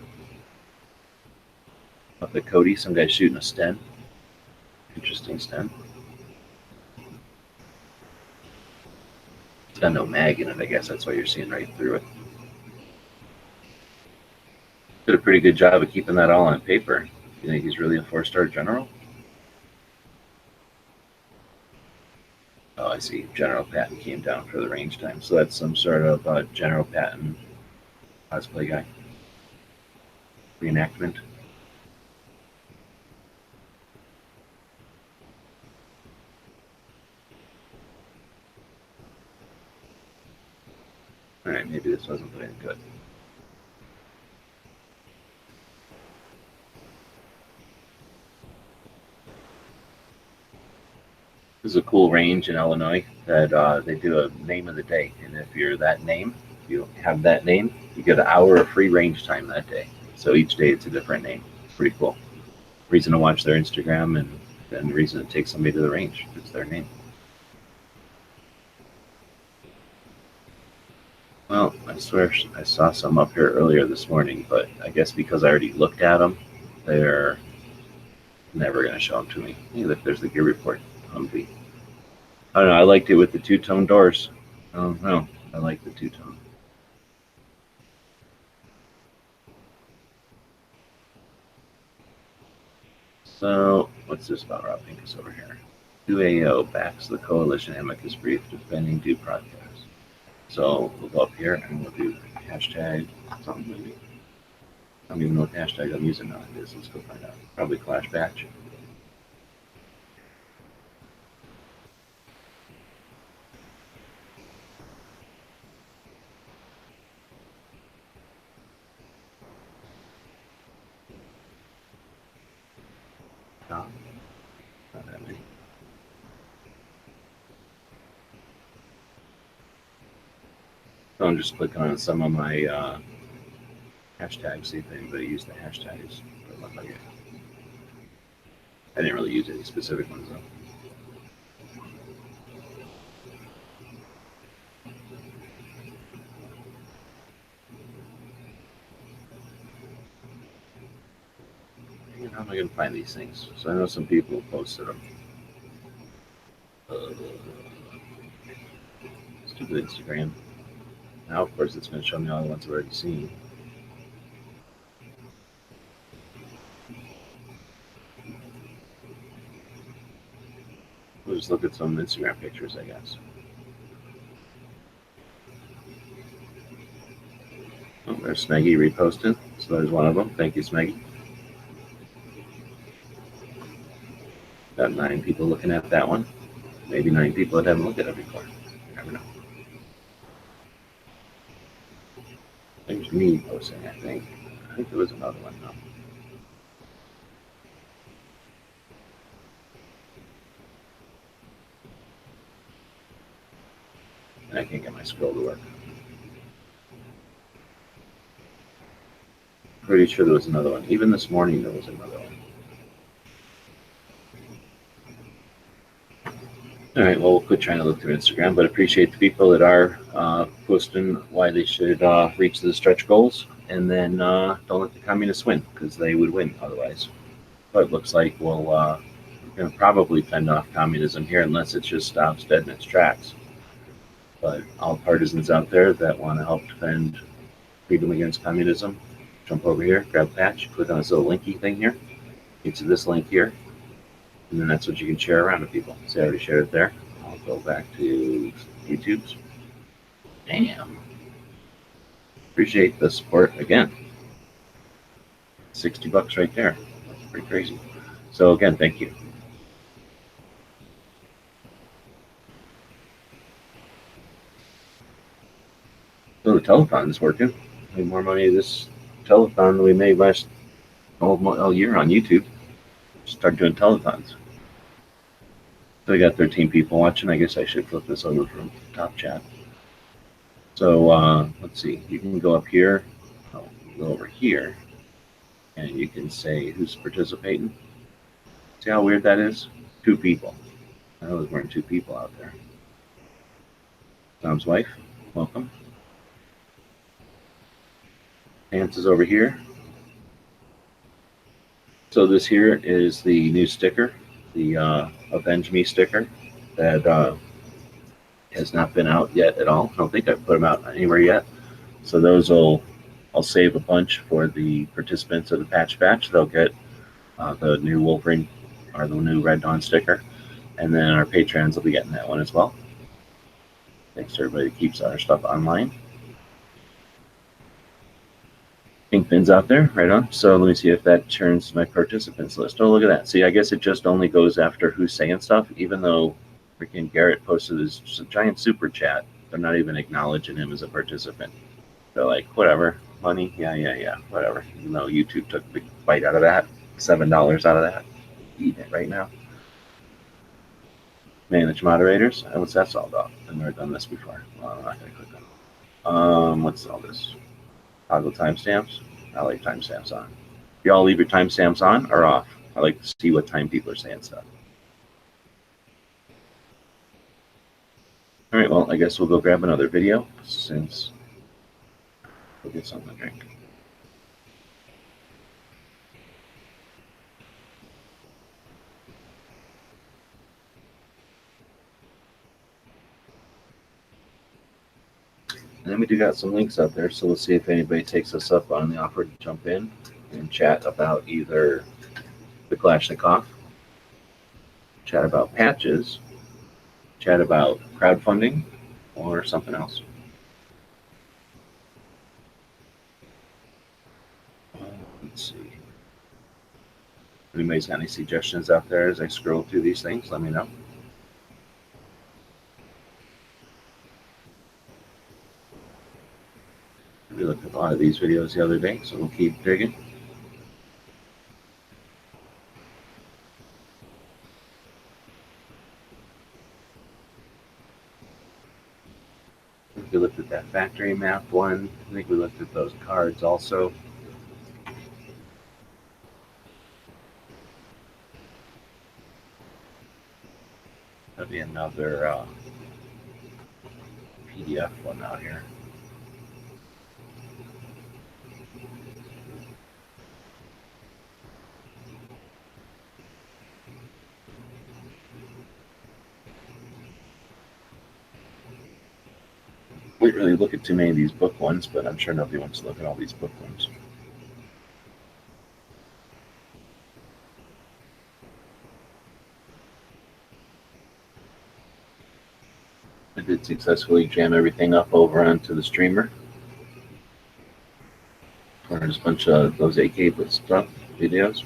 Up at Cody, some guy's shooting a Sten. Interesting Sten. It's got no mag in it, I guess. That's why you're seeing right through it. Did a pretty good job of keeping that all on paper. You think he's really a 4-star general? Oh, I see. General Patton came down for the range time. So that's some sort of General Patton cosplay guy. Reenactment. Alright, maybe this wasn't playing good. This is a cool range in Illinois that they do a name of the day, and if you're that name, you have that name, You get an hour of free range time that day. So each day it's a different name. It's pretty cool. Reason to watch their Instagram, and then the reason to take somebody to the range. It's their name. Well, I swear I saw some up here earlier this morning, but I guess because I already looked at them, they're never going to show them to me. Hey, look, there's the gear report. Humvee. I don't know. I liked it with the two-tone doors. I don't know. I like the two-tone. So, what's this about Rob Pincus over here? 2AO backs the coalition amicus brief defending due process. So, we'll go up here and we'll do hashtag something maybe. I don't even know what hashtag I'm using nowadays. Let's go find out. Probably Kalash batch. No, not that many. So I'm just clicking on some of my hashtags, see if anybody used the hashtags. I didn't really use any specific ones though. How am I going to find these things? So I know some people have posted them. Stupid Instagram. Now, of course, it's going to show me all the ones I've already seen. We'll just look at some Instagram pictures, I guess. Oh, there's Smeggy reposted. So there's one of them. Thank you, Smeggy. Got 9 people looking at that one. Maybe 9 people that haven't looked at it before. You never know. There's me posting, I think. I think there was another one, though. I can't get my scroll to work. Pretty sure there was another one. Even this morning, there was another one. All right, well, we'll quit trying to look through Instagram, but appreciate the people that are posting why they should reach the stretch goals, and then don't let the communists win, because they would win otherwise. But it looks like we're going to probably fend off communism here unless it just stops dead in its tracks. But all partisans out there that want to help defend freedom against communism, jump over here, grab a patch, click on this little linky thing here, get to this link here, and then that's what you can share around to people. See, I already shared it there. I'll go back to YouTube's. Damn. Appreciate the support again. $60 right there. That's pretty crazy. So again, thank you. So the telethon is working. We made more money this telethon than we made last all year on YouTube. Start doing telethons. So we got 13 people watching. I guess I should flip this over from top chat. So let's see. You can go up here, go over here, and you can say who's participating. See how weird that is? 2 people. I know there's more than 2 people out there. Tom's wife, welcome. Pants is over here. So this here is the new sticker, the Avenge Me sticker that has not been out yet at all. I don't think I've put them out anywhere yet. So those I'll save a bunch for the participants of the patch batch. They'll get the new Wolverine or the new Red Dawn sticker. And then our patrons will be getting that one as well. Thanks to everybody that keeps our stuff online. Pink pins out there, right on. So let me see if that turns my participants list. Oh, look at that. See, I guess it just only goes after who's saying stuff, even though freaking Garrett posted this giant super chat. They're not even acknowledging him as a participant. They're like, whatever, money, yeah, whatever. Even though YouTube took a big bite out of that, $7 out of that. Eating it right now. Manage moderators. What's that all about? I've never done this before. Well, I'm not going to click on it. What's all this? Toggle timestamps. I like timestamps on. Y'all leave your timestamps on or off? I like to see what time people are saying stuff. All right, well, I guess we'll go grab another video since we'll get something to drink. And then we do got some links out there, so we'll see if anybody takes us up on the offer to jump in and chat about either the Kalashnikov, chat about patches, chat about crowdfunding, or something else. Let's see. If anybody's got any suggestions out there as I scroll through these things, let me know. We looked at a lot of these videos the other day, so we'll keep digging. We looked at that factory map one. I think we looked at those cards also. That'll be another PDF one out here. We didn't really look at too many of these book ones, but I'm sure nobody wants to look at all these book ones. I did successfully jam everything up over onto the streamer. There's a bunch of those AK stuff videos.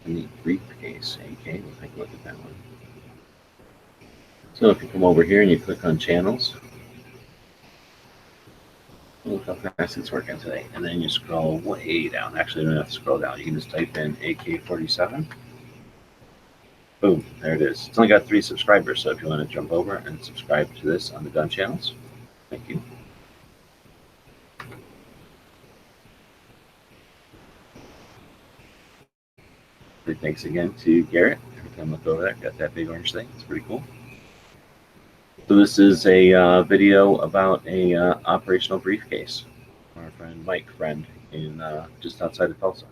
Neat briefcase AK. We'll take a look at that one. So if you come over here and you click on channels, look how fast it's working today. And then you scroll way down. Actually, you don't have to scroll down. You can just type in AK-47. Boom, there it is. It's only got 3 subscribers, so if you want to jump over and subscribe to this on the gun channels, thank you. Big thanks again to Garrett. Every time I look over there, got that big orange thing. It's pretty cool. So this is a video about a operational briefcase. Our friend Mike, in just outside of Tulsa.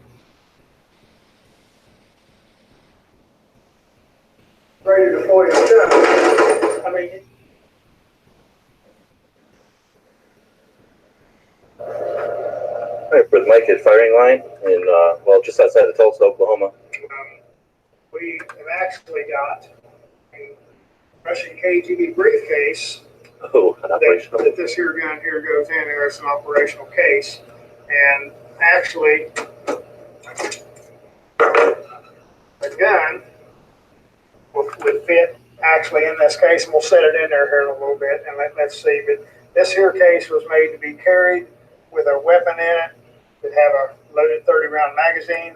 Ready to deploy your gun. I mean, Hi, with Mike at Firing Line in, well, just outside of Tulsa, Oklahoma. we have actually got a Russian KGB briefcase Oh, an operational. that this here gun here goes in. There's an operational case. And actually, the gun would fit actually in this case, and we'll set it in there here in a little bit, and let's see. But this here case was made to be carried with a weapon in it that have a loaded 30-round magazine,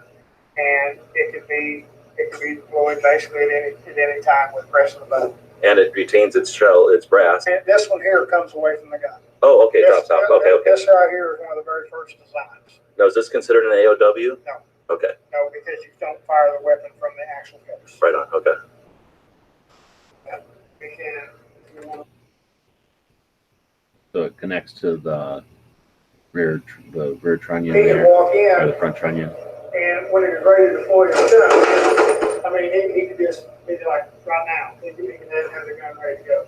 and it could be deployed basically at any time with pressing the button. And it retains its shell, its brass. And this one here comes away from the gun. Oh, okay, drops out. Okay, okay. This right here is one of the very first designs. Now, is this considered an AOW? No. Okay. No, because you don't fire the weapon from the actual case. Right on. Okay. We can. So it connects to the rear trunnion He can there, walk or in, the front trunnion. and when he's ready to deploy his gun, I mean, he could just, he's like, right now, he can have the gun ready to go.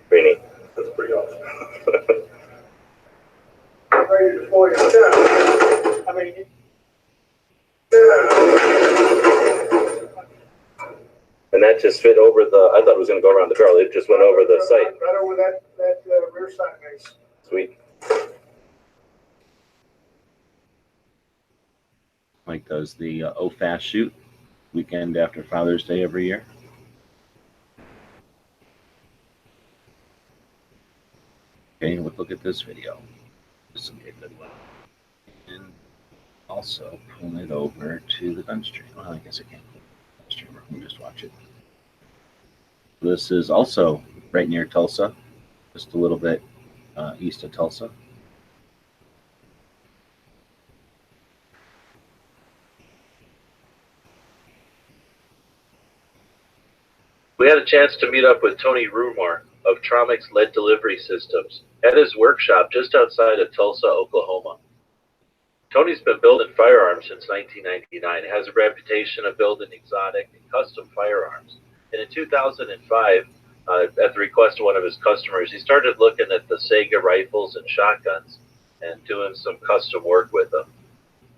Pretty neat. That's pretty awesome. Ready to deploy his gun. I mean, And that just fit over the, I thought it was going to go around the barrel. It just went over the sight. right over that rear sight base. Sweet. Mike does the OFAST shoot weekend after Father's Day every year. Okay, let's look at this video. This will be a good one. And also pull it over to the gun stream. Well, I guess I can't pull it to the gun stream. We'll just watch it. This is also right near Tulsa, just a little bit east of Tulsa. We had a chance to meet up with Tony Rumor of Tromix Lead Delivery Systems at his workshop just outside of Tulsa, Oklahoma. Tony's been building firearms since 1999 and has a reputation of building exotic and custom firearms. And in 2005, at the request of one of his customers, he started looking at the Sega rifles and shotguns and doing some custom work with them.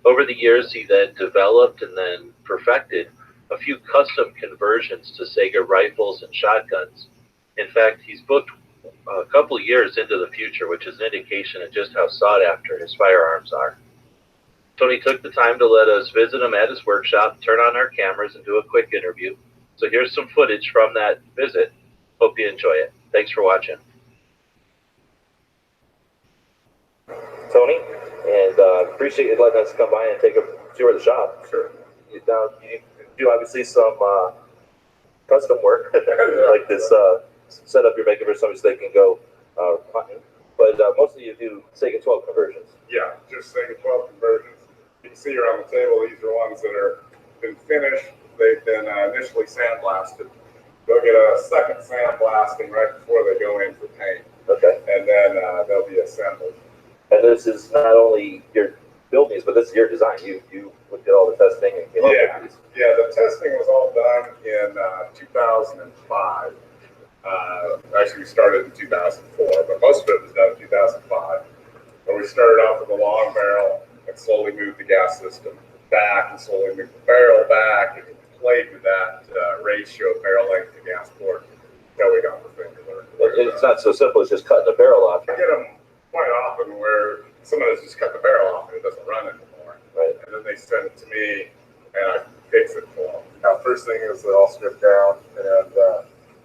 Over the years, he then developed and then perfected a few custom conversions to Sega rifles and shotguns. In fact, he's booked a couple years into the future, which is an indication of just how sought after his firearms are. Tony took the time to let us visit him at his workshop, turn on our cameras, and do a quick interview. So here's some footage from that visit. Hope you enjoy it. Thanks for watching. Tony, and appreciate you letting us come by and take a tour of the shop. Sure. You do obviously some custom work, like this setup you're making for somebody so they can go hunting. But mostly you do Sega 12 conversions. Yeah, just Sega 12 conversions. You can see here on the table, these are ones that are been finished. They've been initially sandblasted. They'll get a second sandblasting right before they go in for paint. Okay. And then they'll be assembled. And this is not only your building these, but this is your design. You looked at all the testing and came up with these. Yeah, the testing was all done in 2005. Actually, we started in 2004, but most of it was done in 2005. And we started off with a long barrel and slowly moved the gas system back and slowly moved the barrel back and played with that ratio of barrel length to gas port until we got the finger. It's not so simple as just cutting the barrel off. I get them quite often where someone has just cut the barrel off and it doesn't run anymore. Right. And then they send it to me and I fix it for them. Now, first thing is they're all stripped down and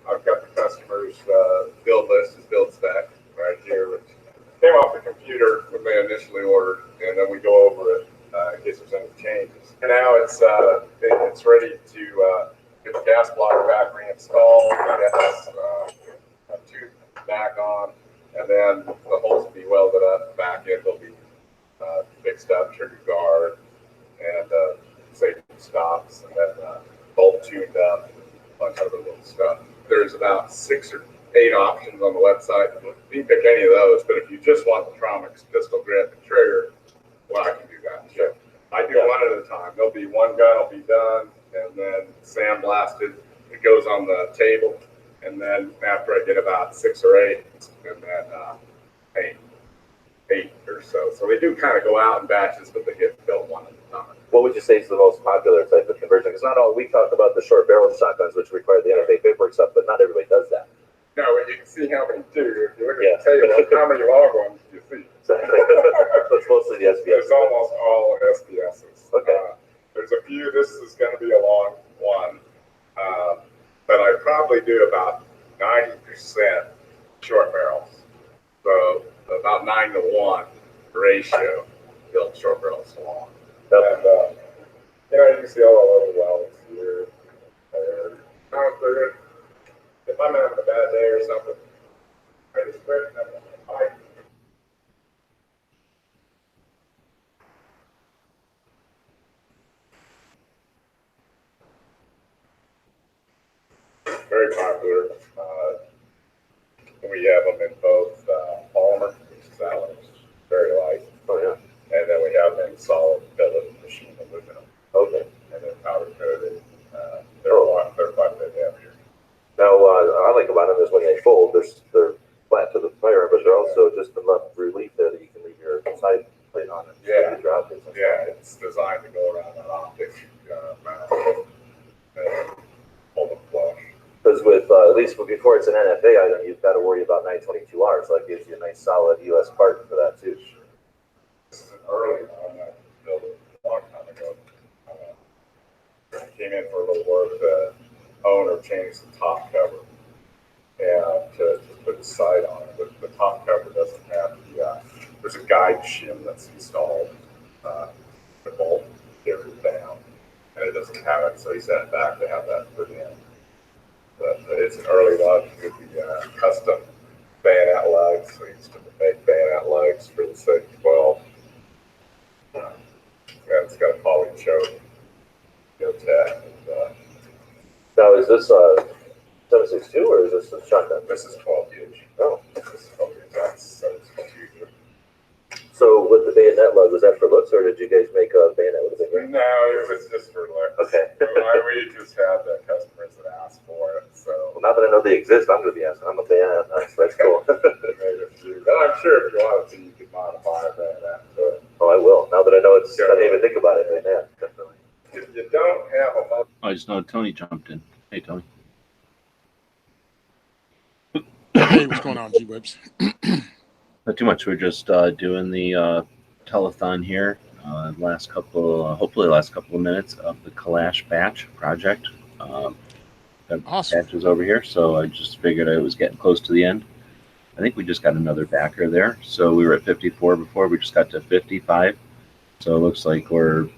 I've got the customer's build list, his build spec right here, which came off the computer when they initially ordered, and then we go over it in case there's any changes. And now it's ready to get the gas block back reinstalled, get a tube back on, and then the holes will be welded up, the back end will be fixed up, trigger guard, and safety stops, and then bolt tuned up, a bunch of other little stuff. There's about 6 or 8 options on the website. You can pick any of those, but if you just want the Tromix pistol grip and trigger, well, I can do that. Sure. I do one at a time. There'll be one gun will be done, and then sandblasted. It goes on the table, and then after I get about 6 or 8, and then 8 or so. So they do kind of go out in batches, but they get built one at a time. What would you say is the most popular type of conversion? Because not all, we talked about the short barrel shotguns, which require the NFA paperwork stuff, but not everybody does that. No, you can see how many do. If you look at the table, how many long ones do you see? So it's mostly the SBS. It's almost all SBSs. Okay. There's a few. This is going to be a long one, but I probably do about 90% short barrels. So about 9-to-1 ratio build short barrels long. And you can see all the little welds here. If I'm having a bad day or something, I just straighten them. Very popular. We have them in both polymer, which is very light. Oh, yeah. And then we have them in solid billet machine aluminum. Okay. And then powder coated. They're quite a bit heavier. Now, I like about them is when they fold, they're flat to the firearm, but they're also just enough relief there that you can leave your side plate on it. Yeah. Yeah. It's designed to go around an optic mount and hold them flush. Because with, at least before it's an NFA item, you've got to worry about 922R, so that gives you a nice solid US part for that too. This is an early one. I built it a long time ago. I came in for a little work. The owner changed the top cover and to put a sight on it. But top cover doesn't have the, there's a guide shim that's installed, the bolt carries down, and it doesn't have it, so he sent it back to have that put in. But it's an early lug with the custom bayonet lugs. So he used to make bayonet lugs for the 612. Yeah, it's got a poly choke, tech. And, Now, is this a 7.62 or is this a shotgun? this is 12 gauge. Oh. This is 12 gauge. That's 7.62. So with the bayonet lug, was that for looks, or did you guys make a bayonet with a big ring? No, it was just for looks. Okay. We just had the customers that asked for it. So Well, now that I know they exist, I'm going to be asking. I'm a fan. That's cool. made a few. And I'm sure if you wanted to, you could modify that. But Oh, I will. Now that I know it's, I didn't even think about it. Yeah, definitely. if you don't have a lot, I just know Tony jumped in. Hey, Tony. Hey, what's going on, G-Webs? Not too much. We're just doing the telethon here. Hopefully last couple of minutes of the Kalash batch project. Awesome. Batch is over here, so I just figured I was getting close to the end. I think we just got another backer there. So we were at 54 before. We just got to 55. So it looks like we're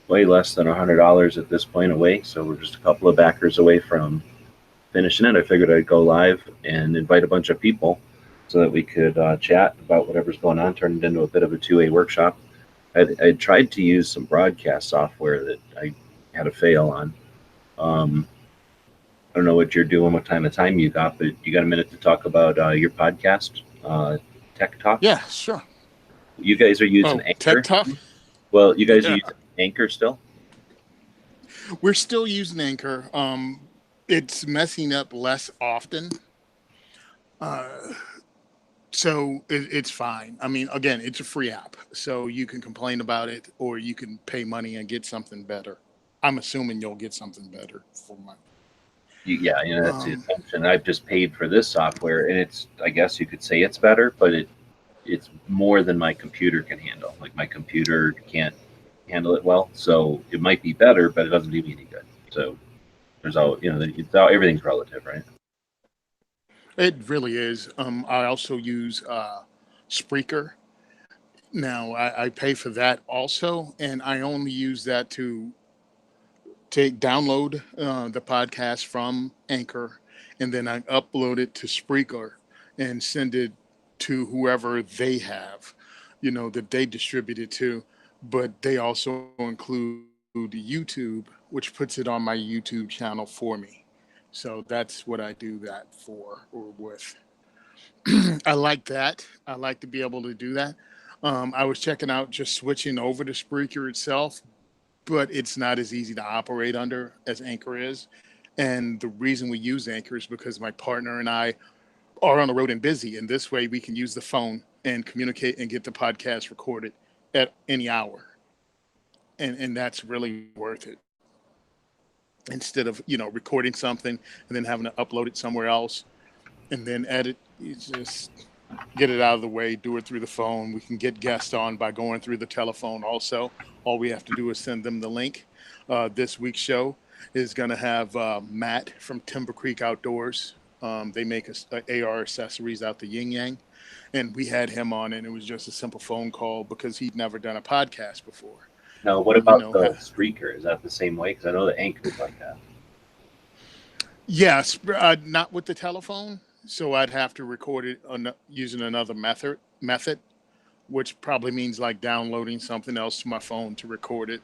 way less than $100 at this point away. So we're just a couple of backers away from finishing it. I figured I'd go live and invite a bunch of people so that we could chat about whatever's going on, turn it into a bit of a 2A workshop. I tried to use some broadcast software that I had a fail on. I don't know what you're doing, what time you got, but you got a minute to talk about your podcast, Tech Talk? Yeah, sure. You guys are using Anchor? Tech Talk? Well, you guys Yeah. are using Anchor still? We're still using Anchor. It's messing up less often. So it's fine. I mean, again, it's a free app. So you can complain about it or you can pay money and get something better. I'm assuming you'll get something better for money. Yeah, that's the assumption. I've just paid for this software, and it's, I guess you could say it's better, but it's more than my computer can handle. Like my computer can't handle it well, so it might be better, but it doesn't do me any good. So there's all, everything's relative, right? It really is. I also use Spreaker. Now, I pay for that also, and I only use that to download the podcast from Anchor, and then I upload it to Spreaker and send it to whoever they have, that they distribute it to. But they also include YouTube, which puts it on my YouTube channel for me. So that's what I do that for or with. I like that. I like to be able to do that. I was checking out just switching over to Spreaker itself, but it's not as easy to operate under as Anchor is. And the reason we use Anchor is because my partner and I are on the road and busy. And this way we can use the phone and communicate and get the podcast recorded at any hour. And that's really worth it. Instead of, recording something and then having to upload it somewhere else and then edit, you just get it out of the way, do it through the phone. We can get guests on by going through the telephone also. All we have to do is send them the link. This week's show is going to have Matt from Timber Creek Outdoors. They make AR accessories out the Yin Yang. And we had him on, and it was just a simple phone call because he'd never done a podcast before. Now, what about the Spreaker? Is that the same way? Because I know the Anchor is like that. Yes, not with the telephone. So I'd have to record it using another method, which probably means like downloading something else to my phone to record it.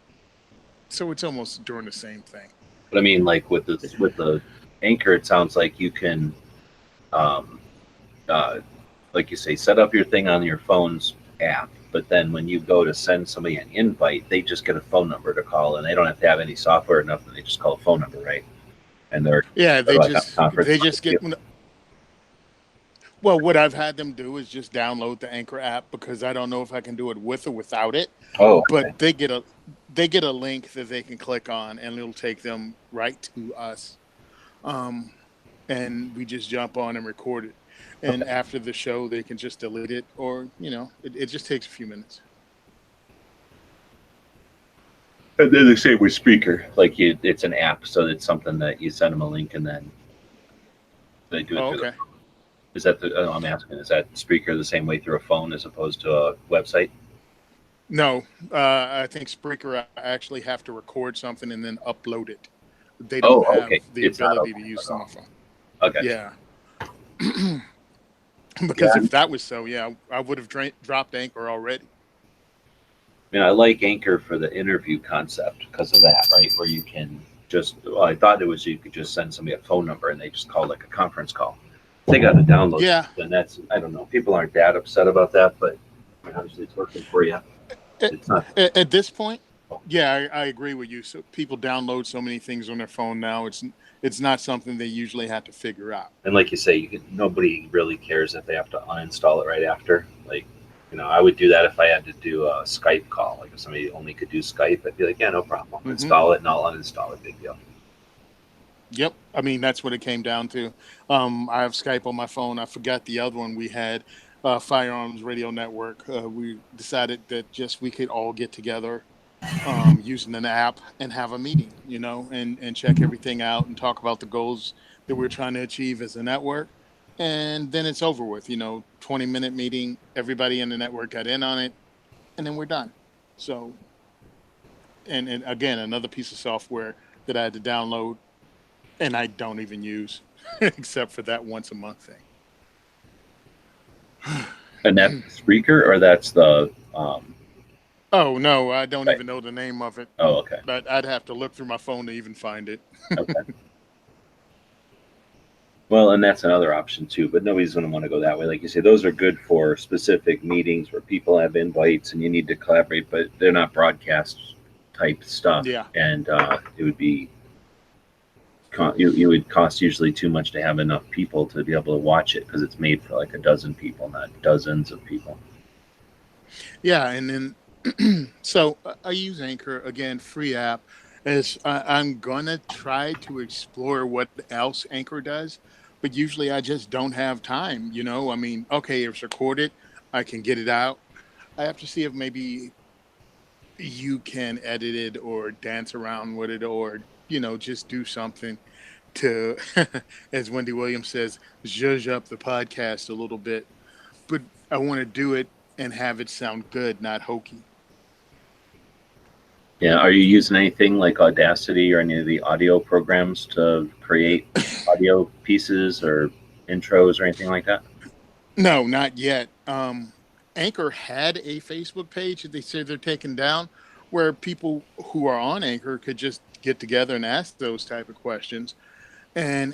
So it's almost doing the same thing. But I mean, like with the Anchor, it sounds like you can, like you say, set up your thing on your phone's app. But then when you go to send somebody an invite, they just get a phone number to call, and they don't have to have any software or nothing. They just call a phone number, right? And they just get. Well, what I've had them do is just download the Anchor app because I don't know if I can do it with or without it. Oh, okay. But they get a link that they can click on, and it'll take them right to us. And we just jump on and record it. And after the show, they can just delete it, or it just takes a few minutes. And then they say with Spreaker, like it's an app, so it's something that you send them a link and then they do it. Oh, okay. Is that the? I'm asking. Is that Spreaker the same way through a phone as opposed to a website? No, I think Spreaker actually have to record something and then upload it. They don't Oh, have okay. the It's not ability open to use at them all. on phone. Okay. Yeah. Yeah. Because if that was so, yeah, I would have dropped Anchor already. I mean, I like Anchor for the interview concept because of that, right? Where you can just. Well, I thought it was you could just send somebody a phone number and they just call like a conference call. If they got to download, Yeah. then that's. I don't know. People aren't that upset about that, but I mean, obviously it's working for you. At, It's not. at this point, yeah, I agree with you. So people download so many things on their phone now. It's not something they usually have to figure out. And like you say, nobody really cares if they have to uninstall it right after. Like, I would do that if I had to do a Skype call. Like if somebody only could do Skype, I'd be like, yeah, no problem. I'll Hmm. install it and I'll uninstall it. Big deal. Yep. I mean, that's what it came down to. I have Skype on my phone. I forgot the other one we had, Firearms Radio Network. We decided that just we could all get together using an app and have a meeting, and check everything out and talk about the goals that we're trying to achieve as a network. And then it's over with, 20-minute meeting. Everybody in the network got in on it, and then we're done. So, and again, another piece of software that I had to download and I don't even use except for that once a month And that's thing. Spreaker, or that's the Oh no, I don't right. even know the name of it. Oh, okay. But I'd have to look through my phone to even find it. Okay. Well, and that's another option too, but nobody's going to want to go that way. Like you say, those are good for specific meetings where people have invites and you need to collaborate, but they're not broadcast type stuff. Yeah. And it would be, it would cost usually too much to have enough people to be able to watch it because it's made for like a dozen people, not dozens of people. Yeah, and then so I use Anchor again, free app. As I'm gonna try to explore what else Anchor does, but usually I just don't have time. I mean, okay, it's recorded, I can get it out. I have to see if maybe you can edit it or dance around with it or just do something to, as Wendy Williams says, zhuzh up the podcast a little bit. But I want to do it and have it sound good, not hokey. Yeah. Are you using anything like Audacity or any of the audio programs to create audio pieces or intros or anything like that? No, not yet. Anchor had a Facebook page that they said they're taking down, where people who are on Anchor could just get together and ask those type of questions. And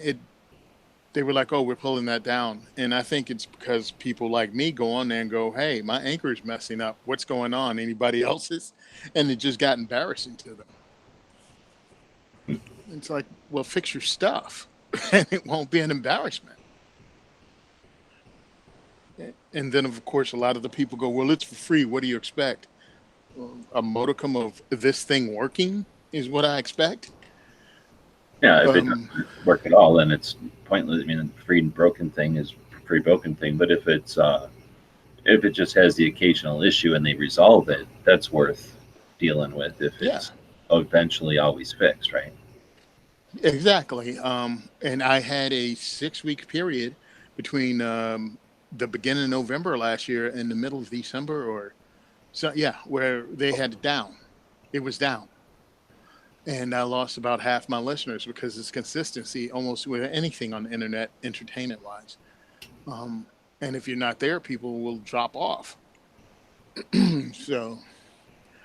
they were like, "Oh, we're pulling that down." And I think it's because people like me go on there and go, "Hey, my Anchor is messing up. What's going on? Anybody else's?" And it just got embarrassing to them. It's like, well, fix your stuff, and it won't be an embarrassment. And then, of course, a lot of the people go, "Well, it's for free. What do you expect? A modicum of this thing working is what I expect." Yeah, if it Um, doesn't work at all, then it's pointless. I mean, a free and broken thing is a free broken thing. But if it just has the occasional issue and they resolve it, that's worth dealing with. If yeah, it's eventually always fixed, right? exactly. And I had a 6-week period between the beginning of November last year and the middle of December, or so, yeah, where they had it down. It was down. And I lost about half my listeners because it's consistency almost with anything on the internet, entertainment wise. Um, and if you're not there, people will drop off. So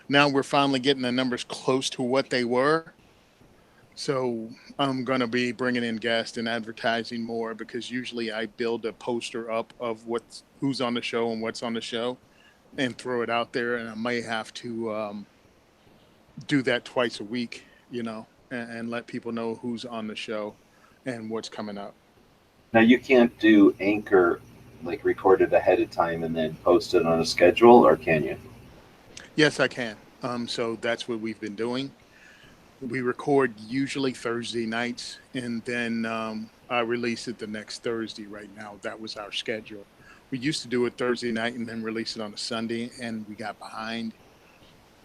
now we're finally getting the numbers close to what they were. So I'm going to be bringing in guests and advertising more because usually I build a poster up of who's on the show and what's on the show and throw it out there. And I may have to do that twice a week, and let people know who's on the show and what's coming up. Now you can't do Anchor like record it ahead of time and then post it on a schedule, or can you? Yes, I can. So that's what we've been doing. We record usually Thursday nights, and then I release it the next Thursday. Right now, that was our schedule. We used to do it Thursday night and then release it on a Sunday, and we got behind.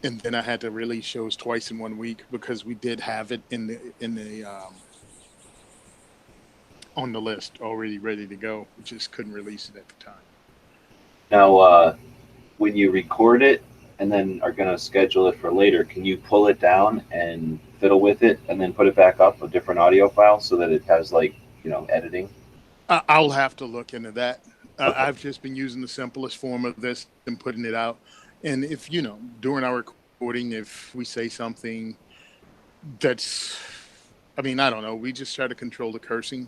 And then I had to release shows twice in one week because we did have it in the on the list, already ready to go. We just couldn't release it at the time. Now, when you record it and then are going to schedule it for later, can you pull it down and fiddle with it and then put it back up a different audio file so that it has like, editing? I'll have to look into that. Okay. I've just been using the simplest form of this and putting it out. And if, during our recording, if we say something that's, I don't know, we just try to control the cursing,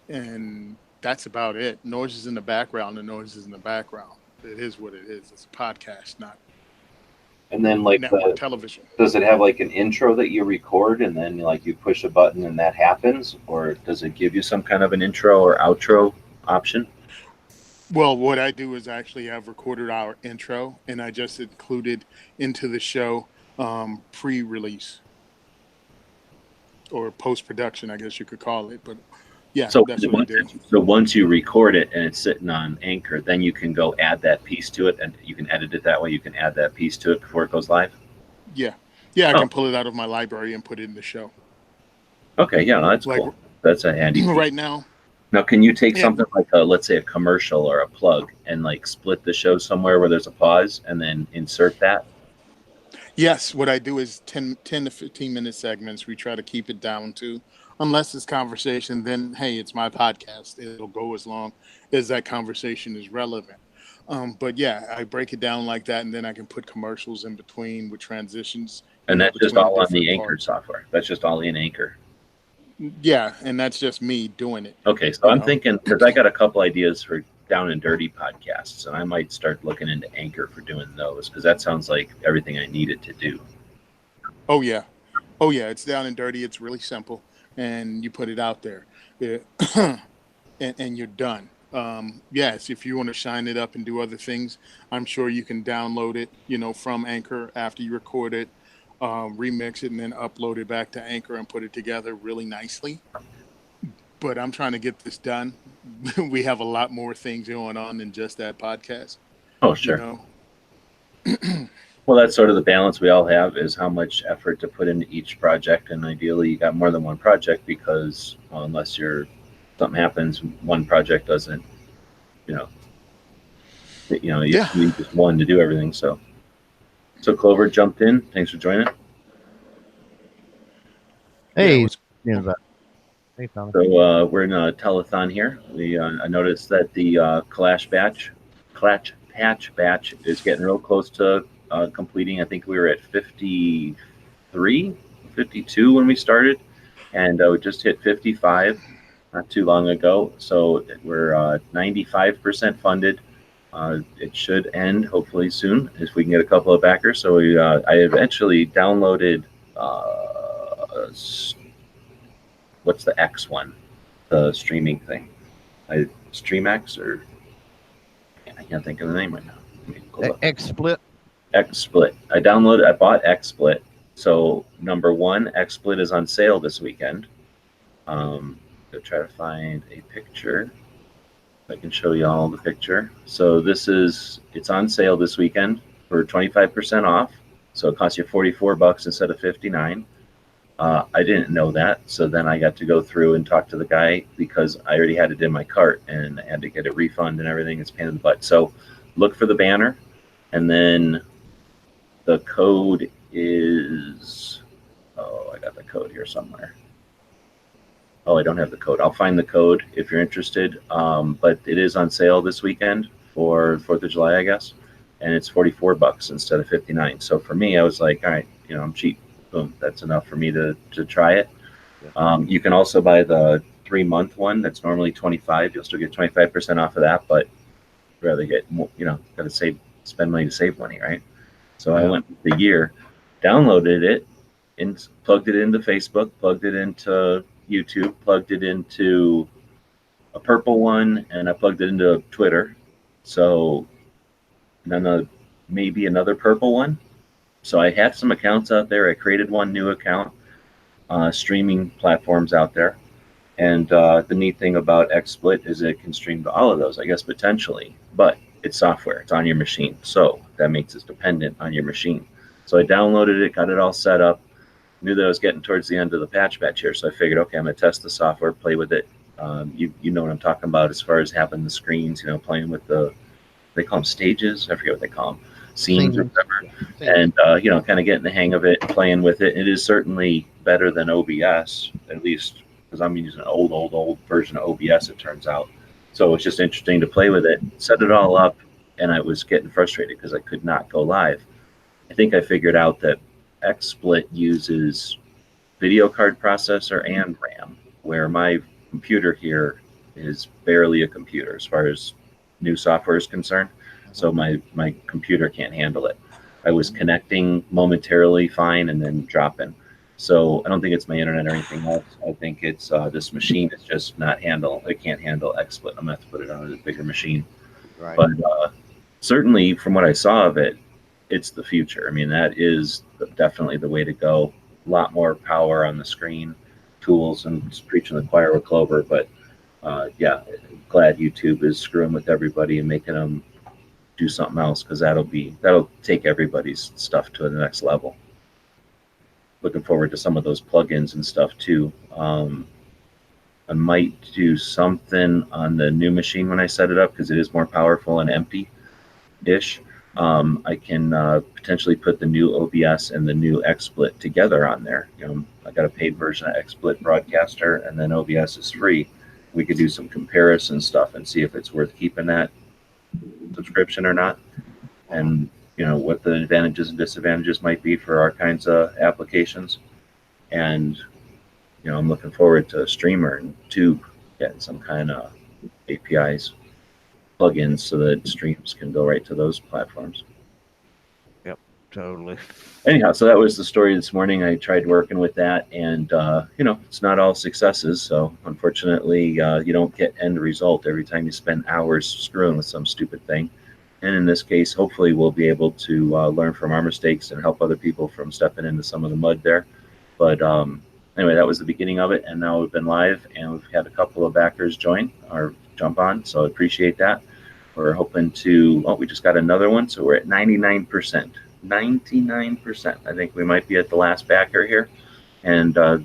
and that's about it. Noise is in the background. The noise is in the background. It is what it is. It's a podcast, not And then like network television. does it have like an intro that you record and then like you push a button and that happens, or does it give you some kind of an intro or outro option? Well, what I do is actually I've recorded our intro and I just included into the show pre-release or post-production, I guess you could call it. But yeah, So that's what I do. So once you record it and it's sitting on Anchor, then you can go add that piece to it and you can edit it that way. You can add that piece to it before it goes live. Yeah. Yeah, I can pull it out of my library and put it in the show. Okay, yeah, no, that's Like- cool. That's a handy piece. Right now, Now, can you take Yeah. something like let's say a commercial or a plug and like split the show somewhere where there's a pause and then insert that? yes, what I do is 10 to 15-minute segments. We try to keep it down to, unless it's conversation, then, hey, it's my podcast. It'll go as long as that conversation is relevant. But yeah, I break it down like that, and then I can put commercials in between with transitions. And that's just between all on the different Anchor parts. software. That's just all in Anchor. Yeah, and that's just me doing it. Okay, so I'm thinking, because I got a couple ideas for Down and Dirty podcasts, and I might start looking into Anchor for doing those, because that sounds like everything I needed to do. Oh yeah, it's down and dirty. It's really simple, and you put it out there, and you're done. Yes, if you want to shine it up and do other things, I'm sure you can download it, from Anchor after you record it, remix it, and then upload it back to Anchor and put it together really nicely. But I'm trying to get this done. We have a lot more things going on than just that podcast. Oh, sure. Well, that's sort of the balance we all have, is how much effort to put into each project. And ideally, you got more than one project because, well, unless something happens, one project doesn't, you need just one to do everything. So Clover jumped in. Thanks for joining. Hey, Yeah, hey, Tommy. So we're in a telethon here. I noticed that the Kalash patch batch is getting real close to completing. I think we were at 53, 52 when we started, and we just hit 55 not too long ago. So we're 95% funded. It should end hopefully soon if we can get a couple of backers. So I eventually downloaded what's the X one, the streaming thing, StreamX, or I can't think of the name right now. XSplit. XSplit. I bought XSplit. So number one, XSplit is on sale this weekend. Go try to find a picture. I can show you all the picture. So it's on sale this weekend for 25% off. So it costs you $44 instead of $59. I didn't know that, so then I got to go through and talk to the guy because I already had it in my cart and I had to get a refund and everything. It's a pain in the butt. So look for the banner, and then the code is, I got the code here somewhere. Oh, I don't have the code. I'll find the code if you're interested. But it is on sale this weekend for 4th of July, I guess, and it's $44 instead of $59. So for me, I was like, all right, I'm cheap. Boom, that's enough for me to try it. You can also buy the 3-month one that's normally $25. You'll still get 25% off of that, but I'd rather get more, got to spend money to save money, right? So I went with the year, downloaded it, and plugged it into Facebook, plugged it into YouTube, plugged it into a purple one, and I plugged it into Twitter. So then maybe another purple one. So I had some accounts out there. I created one new account, streaming platforms out there. And the neat thing about XSplit is it can stream to all of those, I guess, potentially. But it's software. It's on your machine. So that makes it dependent on your machine. So I downloaded it, got it all set up, knew that I was getting towards the end of the patch batch here. So I figured, okay, I'm going to test the software, play with it, You know what I'm talking about as far as having the screens, playing with they call them stages. I forget what they call them, scenes or Scenes. whatever. Scenes. And, kind of getting the hang of it, playing with it. It is certainly better than OBS, at least because I'm using an old version of OBS, it turns out. So it's just interesting to play with it, set it all up, and I was getting frustrated because I could not go live. I think I figured out that XSplit uses video card processor and RAM, where my computer here is barely a computer as far as new software is concerned. So my computer can't handle it. I was connecting momentarily fine and then dropping. So I don't think it's my internet or anything else. I think it's this machine is just not handle. It can't handle XSplit. I'm gonna have to put it on a bigger machine. Right. But certainly, from what I saw of it, it's the future. I mean, that is definitely the way to go. A lot more power on the screen, tools, and just preaching the choir with Clover. But yeah, glad YouTube is screwing with everybody and making them do something else, because that'll take everybody's stuff to the next level. Looking forward to some of those plugins and stuff too. I might do something on the new machine when I set it up because it is more powerful and empty-ish. I can potentially put the new OBS and the new XSplit together on there. I got a paid version of XSplit Broadcaster, and then OBS is free. We could do some comparison stuff and see if it's worth keeping that subscription or not, and what the advantages and disadvantages might be for our kinds of applications. And I'm looking forward to Streamer and Tube getting some kind of APIs plugins so that streams can go right to those platforms. Yep, totally. Anyhow, so that was the story this morning. I tried working with that, and it's not all successes. So unfortunately, you don't get end result every time you spend hours screwing with some stupid thing. And in this case, hopefully we'll be able to learn from our mistakes and help other people from stepping into some of the mud there. But anyway, that was the beginning of it, and now we've been live, and we've had a couple of backers join or jump on, so I appreciate that. We're hoping to, we just got another one, so we're at 99%. 99%. I think we might be at the last backer here, and I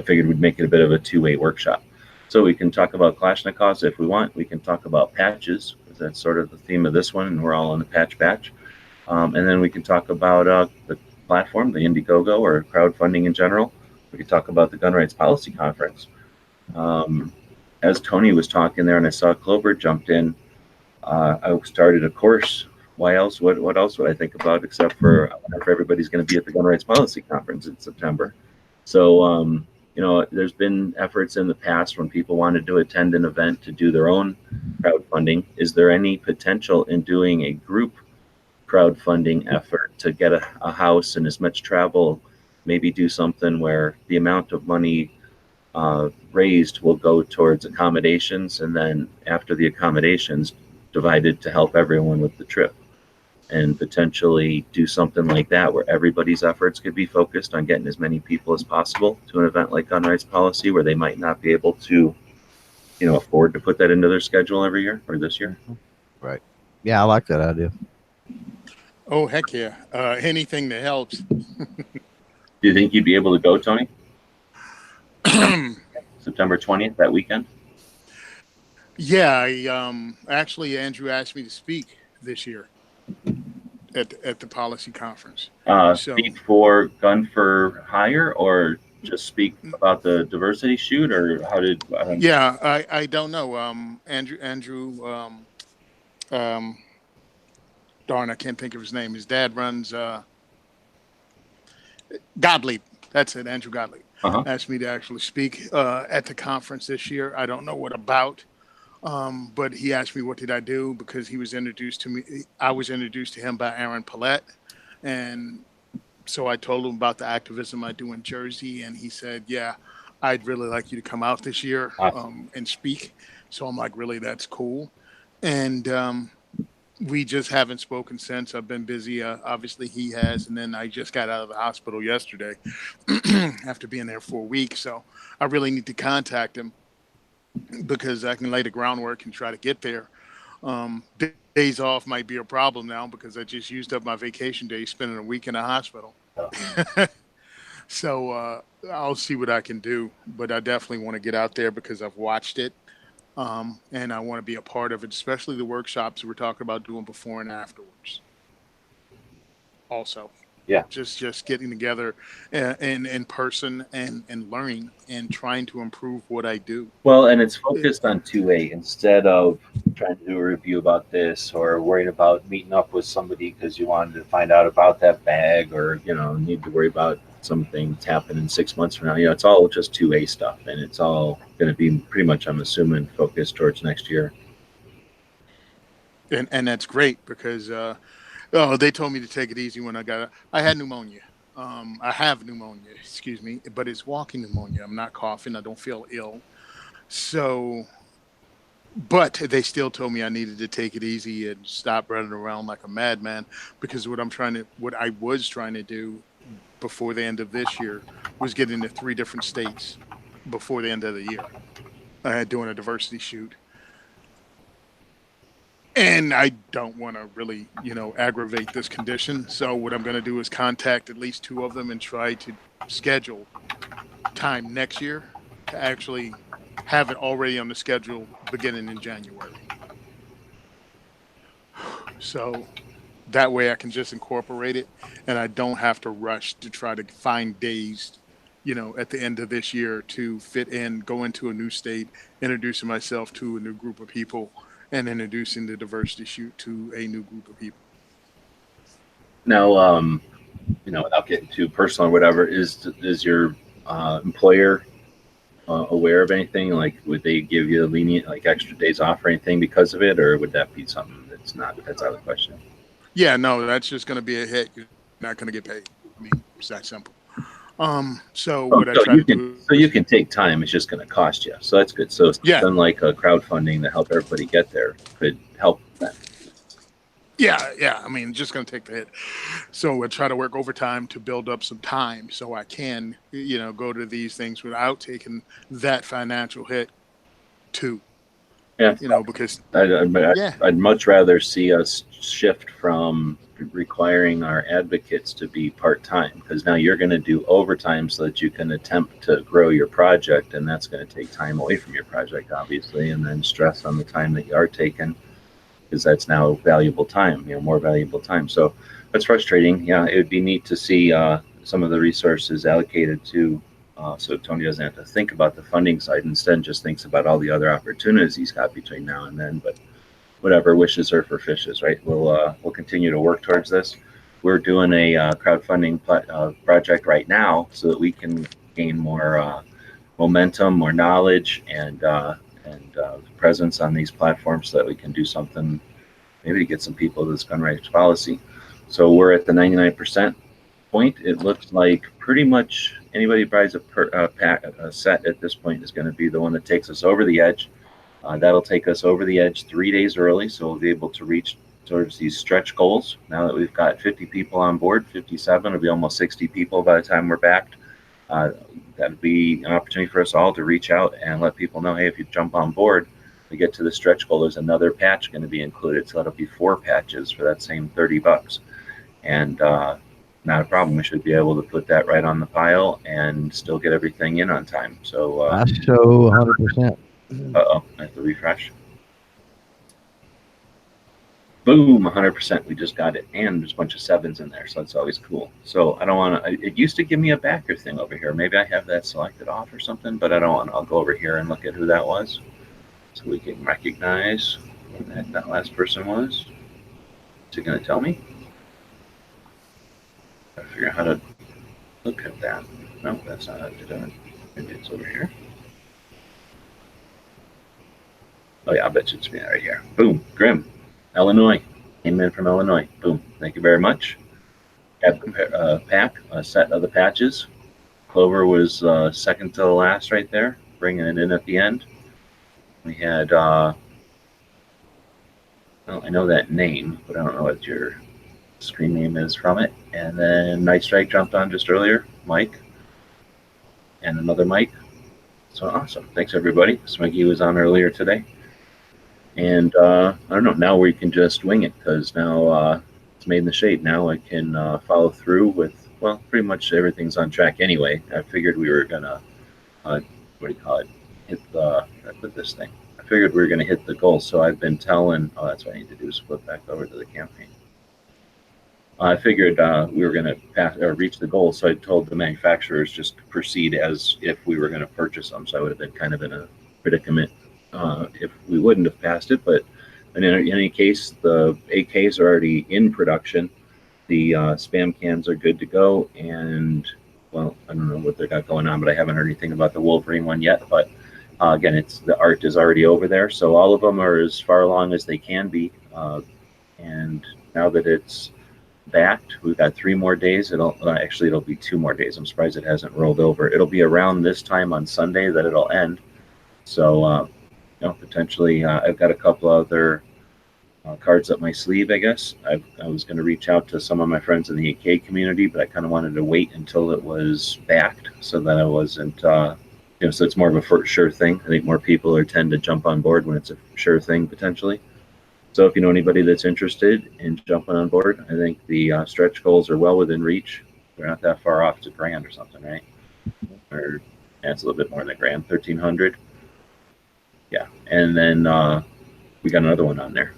figured we'd make it a bit of a two-way workshop. So we can talk about Kalashnikovs if we want. We can talk about patches, because that's sort of the theme of this one, and we're all on the patch batch. And then we can talk about the platform, the Indiegogo, or crowdfunding in general. We could talk about the Gun Rights Policy Conference. As Tony was talking there, and I saw Clover jumped in, I started a course. Why else? What else would I think about except for I wonder if everybody's going to be at the Gun Rights Policy Conference in September. So, there's been efforts in the past when people wanted to attend an event to do their own crowdfunding. Is there any potential in doing a group crowdfunding effort to get a house and as much travel, maybe do something where the amount of money raised will go towards accommodations, and then after the accommodations, divided to help everyone with the trip, and potentially do something like that where everybody's efforts could be focused on getting as many people as possible to an event like Gun Rights Policy, where they might not be able to, afford to put that into their schedule every year or this year. Right. Yeah, I like that idea. Oh, heck yeah. Anything that helps. Do you think you'd be able to go, Tony? September 20th, that weekend? Yeah, actually, Andrew asked me to speak this year at the policy conference. Speak for Gun for Hire, or just speak about the diversity shoot, or how did? Yeah, I don't know. Andrew, darn, I can't think of his name. His dad runs Gottlieb. That's it, Andrew Gottlieb. Asked me to actually speak at the conference this year. I don't know what about. But he asked me what did I do, because he was introduced to me. I was introduced to him by Aaron Paulette, and so I told him about the activism I do in Jersey, and he said, "Yeah, I'd really like you to come out this year and speak." So I'm like, "Really? That's cool." And we just haven't spoken since. I've been busy. Obviously, he has, and then I just got out of the hospital yesterday after being there for a week. So I really need to contact him, because I can lay the groundwork and try to get there. Days off might be a problem now, because I just used up my vacation days spending a week in the hospital. So I'll see what I can do, but I definitely want to get out there because I've watched it, and I want to be a part of it, especially the workshops we're talking about doing before and afterwards. Also, Yeah. just getting together in person and learning and trying to improve what I do. Well, and it's It, focused on 2A instead of trying to do a review about this or worrying about meeting up with somebody because you wanted to find out about that bag or, need to worry about something happening 6 months from now. It's all just 2A stuff and it's all going to be pretty much, I'm assuming, focused towards next year. and that's great because oh, they told me to take it easy when I had pneumonia. I have pneumonia, excuse me, but it's walking pneumonia. I'm not coughing. I don't feel ill. So, but they still told me I needed to take it easy and stop running around like a madman because what I was trying to do before the end of this year was get into 3 different states before the end of the year. I had doing a diversity shoot. And I don't want to really, aggravate this condition. So what I'm going to do is contact at least 2 of them and try to schedule time next year to actually have it already on the schedule beginning in January. So that way I can just incorporate it and I don't have to rush to try to find days, at the end of this year to fit in, go into a new state, introducing myself to a new group of people and introducing the diversity shoot to a new group of people. Now, without getting too personal or whatever, is your employer aware of anything? Like, would they give you lenient, like extra days off or anything because of it, or would that be something that's out of the question? Yeah, no, that's just going to be a hit. You're not going to get paid. I mean, it's that simple. So what I try to do, so you can take time. It's just going to cost you, so that's good. So yeah, something like a crowdfunding to help everybody get there could help that. yeah. I mean, just going to take the hit. So I try to work overtime to build up some time so I can, go to these things without taking that financial hit too. Yeah, Because I'd much rather see us shift from requiring our advocates to be part-time because now you're going to do overtime so that you can attempt to grow your project, and that's going to take time away from your project, obviously, and then stress on the time that you are taking because that's now valuable time, more valuable time. So that's frustrating. Yeah, it would be neat to see some of the resources allocated to so Tony doesn't have to think about the funding side, instead just thinks about all the other opportunities he's got between now and then. But whatever, wishes are for fishes, right? We'll continue to work towards this. We're doing a crowdfunding project right now so that we can gain more momentum, more knowledge, and presence on these platforms so that we can do something, maybe to get some people to this gun rights policy. So we're at the 99% point. It looks like pretty much anybody who buys a set at this point is going to be the one that takes us over the edge. That'll take us over the edge 3 days early, so we'll be able to reach towards these stretch goals. Now that we've got 50 people on board, 57, it'll be almost 60 people by the time we're backed. That'd be an opportunity for us all to reach out and let people know, hey, if you jump on board, to get to the stretch goal, there's another patch going to be included, so that'll be 4 patches for that same $30. And not a problem. We should be able to put that right on the pile and still get everything in on time. So I show 100%. I have to refresh. Boom, 100%. We just got it, and there's a bunch of 7s in there, so that's always cool. So I don't want to. It used to give me a backer thing over here. Maybe I have that selected off or something, but I don't want. I'll go over here and look at who that was, so we can recognize who that last person was. Is it going to tell me? I figure out how to look at that. No, that's not how to do it. Maybe it's over here. Oh yeah, I bet you it's me right here. Boom, Grim, Illinois. Came in from Illinois. Boom, thank you very much. Have a pack, a set of the patches. Clover was second to the last right there, bringing it in at the end. We had, well, I know that name, but I don't know what your screen name is from it. And then Night Strike jumped on just earlier, Mike, and another Mike. So awesome. Thanks, everybody. Smeggy was on earlier today. And I don't know, now we can just wing it because now it's made in the shade. Now I can follow through with well, pretty much everything's on track anyway. I figured we were gonna, what do you call it? Hit the, I put this thing. I figured we were gonna hit the goal. So I've been telling, oh, that's what I need to do is flip back over to the campaign. I figured we were going to pass or reach the goal, so I told the manufacturers just proceed as if we were going to purchase them. So I would have been kind of in a predicament if we wouldn't have passed it. But in any case, the AKs are already in production. The spam cans are good to go, and well, I don't know what they got going on, but I haven't heard anything about the Wolverine one yet. But again, it's the art is already over there, so all of them are as far along as they can be. And now that it's backed, we've got 3 more days. It'll be 2 more days. I'm surprised it hasn't rolled over. It'll be around this time on Sunday that it'll end. So potentially I've got a couple other cards up my sleeve, I guess. I was going to reach out to some of my friends in the AK community, but I kind of wanted to wait until it was backed so that I wasn't so it's more of a sure thing. I think more people tend to jump on board when it's a sure thing potentially. So if you know anybody that's interested in jumping on board, I think the stretch goals are well within reach. They're not that far off. It's $1,000 or something, right? Or it's a little bit more than $1,000, 1,300. Yeah, and then we got another one on there.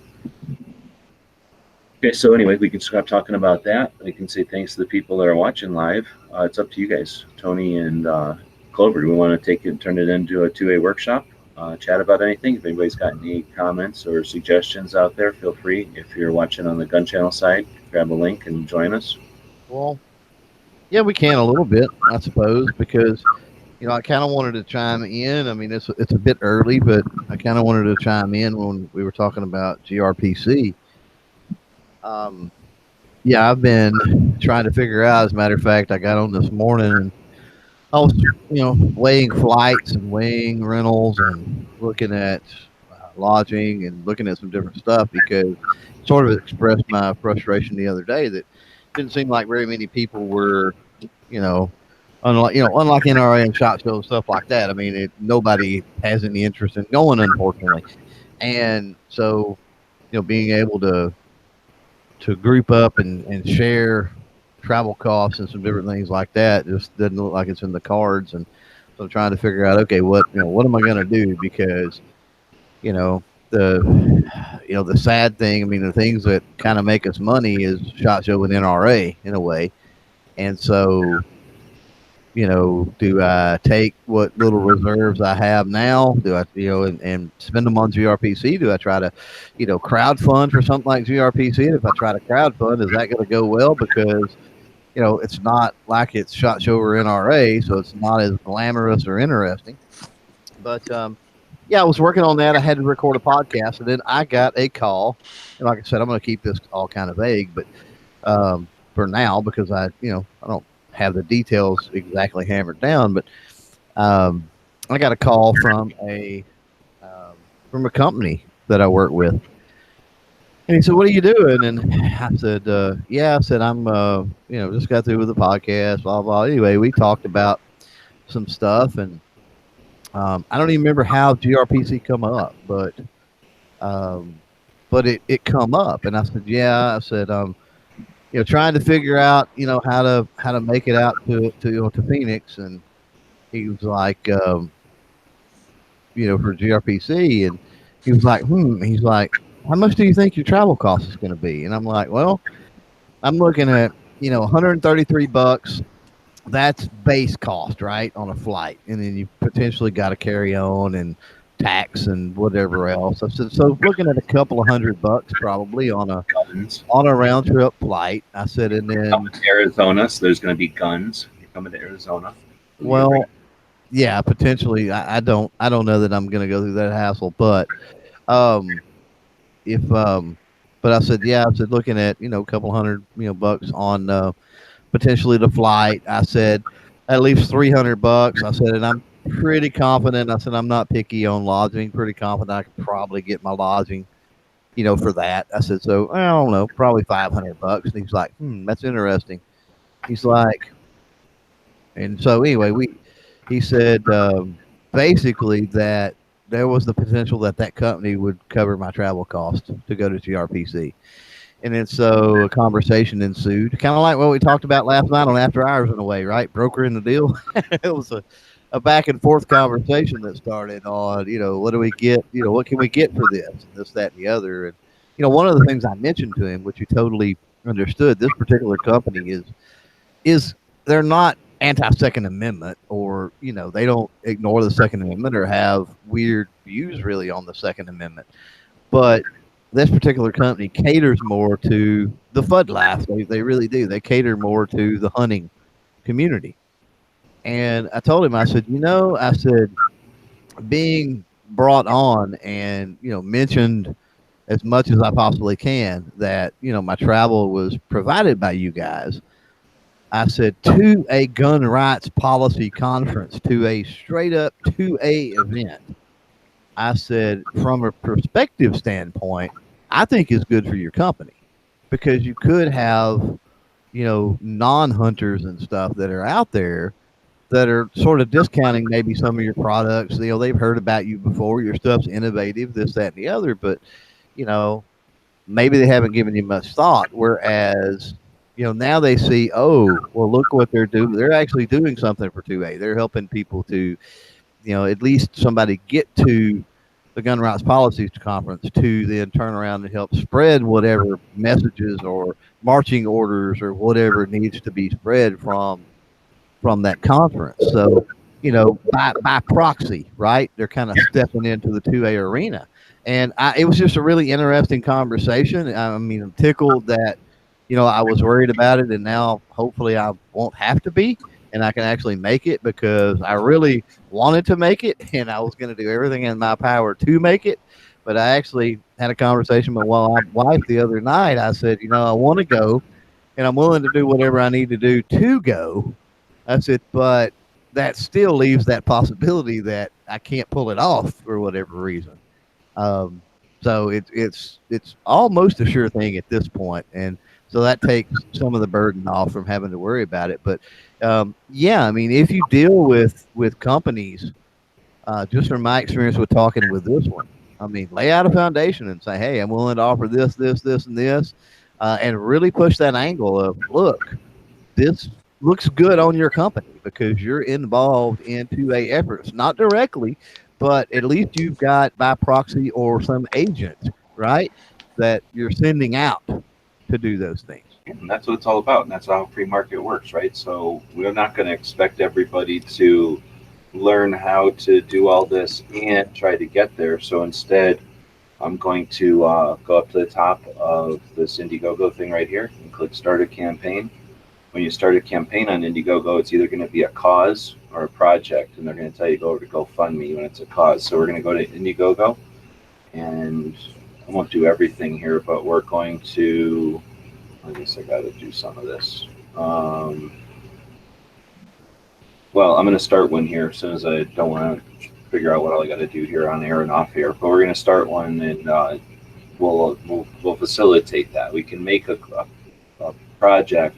Okay, so anyway, we can stop talking about that. We can say thanks to the people that are watching live. It's up to you guys, Tony and Clover. Do we want to take it and turn it into a 2A workshop? Chat about anything. If anybody's got any comments or suggestions out there, feel free. If you're watching on the Gun Channel side, grab a link and join us. Well, yeah, we can a little bit, I suppose, because I kind of wanted to chime in. I mean, it's a bit early, but I kind of wanted to chime in when we were talking about GRPC. Yeah, I've been trying to figure out. As a matter of fact, I got on this morning and I was, weighing flights and weighing rentals and looking at lodging and looking at some different stuff because sort of expressed my frustration the other day that it didn't seem like very many people were, unlike NRA and SHOT Show and stuff like that. I mean, nobody has any interest in going, unfortunately. And so, being able to group up and share travel costs and some different things like that just doesn't look like it's in the cards. And so I'm trying to figure out, okay, what am I going to do? Because, the sad thing, I mean, the things that kind of make us money is SHOT Show and NRA in a way. And so, do I take what little reserves I have now? Do I, and spend them on GRPC? Do I try to, crowdfund for something like GRPC? And if I try to crowdfund, is that going to go well? Because it's not like it's SHOT Show or NRA, so it's not as glamorous or interesting. But, yeah, I was working on that. I had to record a podcast, and then I got a call. And like I said, I'm going to keep this all kind of vague, but for now, because I don't have the details exactly hammered down. But I got a call from a company that I work with. And he said, "What are you doing?" And I said, "Yeah." I said, "I'm, just got through with the podcast, blah, blah." Anyway, we talked about some stuff, and I don't even remember how GRPC come up, but it come up. And I said, "Yeah." I said, trying to figure out, how to make it out to Phoenix." And he was like, for GRPC. And he was like, he's like, "How much do you think your travel cost is going to be?" And I'm like, "Well, I'm looking at, $133. That's base cost, right, on a flight. And then you potentially got to carry on and tax and whatever else." I said, "So looking at a couple of $100 probably on a round trip flight." I said, "And then coming to Arizona, so there's going to be guns. You're coming to Arizona." Well, yeah, potentially. I don't know that I'm going to go through that hassle, but but I said, yeah, I said, looking at, a couple hundred, bucks on potentially the flight. I said, at least $300. I said, and I'm pretty confident. I said, I'm not picky on lodging. Pretty confident I could probably get my lodging, for that. I said, so I don't know, probably $500. And he's like, that's interesting. He's like, and so anyway, he said basically that there was the potential that company would cover my travel costs to go to GRPC. And then so a conversation ensued, kind of like what we talked about last night on After Hours in a way, right? Broker in the deal. It was a back and forth conversation that started on, what do we get? What can we get for this, and this, that, and the other. And, one of the things I mentioned to him, which he totally understood, this particular company is they're not anti-Second Amendment, or, they don't ignore the Second Amendment or have weird views really on the Second Amendment. But this particular company caters more to the FUD life. They really do. They cater more to the hunting community. And I told him, I said, being brought on and, mentioned as much as I possibly can that, my travel was provided by you guys. I said, to a gun rights policy conference, to a straight up 2A event. I said, from a perspective standpoint, I think is good for your company, because you could have, non-hunters and stuff that are out there that are sort of discounting maybe some of your products. They've heard about you before. Your stuff's innovative, this, that, and the other, but, maybe they haven't given you much thought. Whereas, now they see, oh, well, look what they're doing. They're actually doing something for 2A. They're helping people to, at least somebody get to the Gun Rights Policies Conference to then turn around and help spread whatever messages or marching orders or whatever needs to be spread from that conference. So, by proxy, right? They're kind of stepping into the 2A arena. And it was just a really interesting conversation. I mean, I'm tickled that, I was worried about it, and now hopefully I won't have to be, and I can actually make it, because I really wanted to make it, and I was going to do everything in my power to make it. But I actually had a conversation with my wife the other night. I said, I want to go, and I'm willing to do whatever I need to do to go. I said, but that still leaves that possibility that I can't pull it off for whatever reason. So it's almost a sure thing at this point, and so that takes some of the burden off from having to worry about it. But yeah, I mean, if you deal with companies, just from my experience with talking with this one, I mean, lay out a foundation and say, hey, I'm willing to offer this, this, this, and this, and really push that angle of, look, this looks good on your company because you're involved in 2A efforts, not directly, but at least you've got by proxy or some agent, right, that you're sending out to do those things. And that's what it's all about. And that's how free market works, right? So we're not going to expect everybody to learn how to do all this and try to get there. So instead, I'm going to go up to the top of this Indiegogo thing right here and click Start a Campaign. When you start a campaign on Indiegogo, it's either going to be a cause or a project, and they're going to tell you go over to GoFundMe when it's a cause. So we're going to go to Indiegogo, and I won't do everything here, but we're going to, I guess I got to do some of this. Well, I'm going to start one here as soon as I don't want to figure out what all I got to do here on air and off air. But we're going to start one, and we'll facilitate that. We can make a project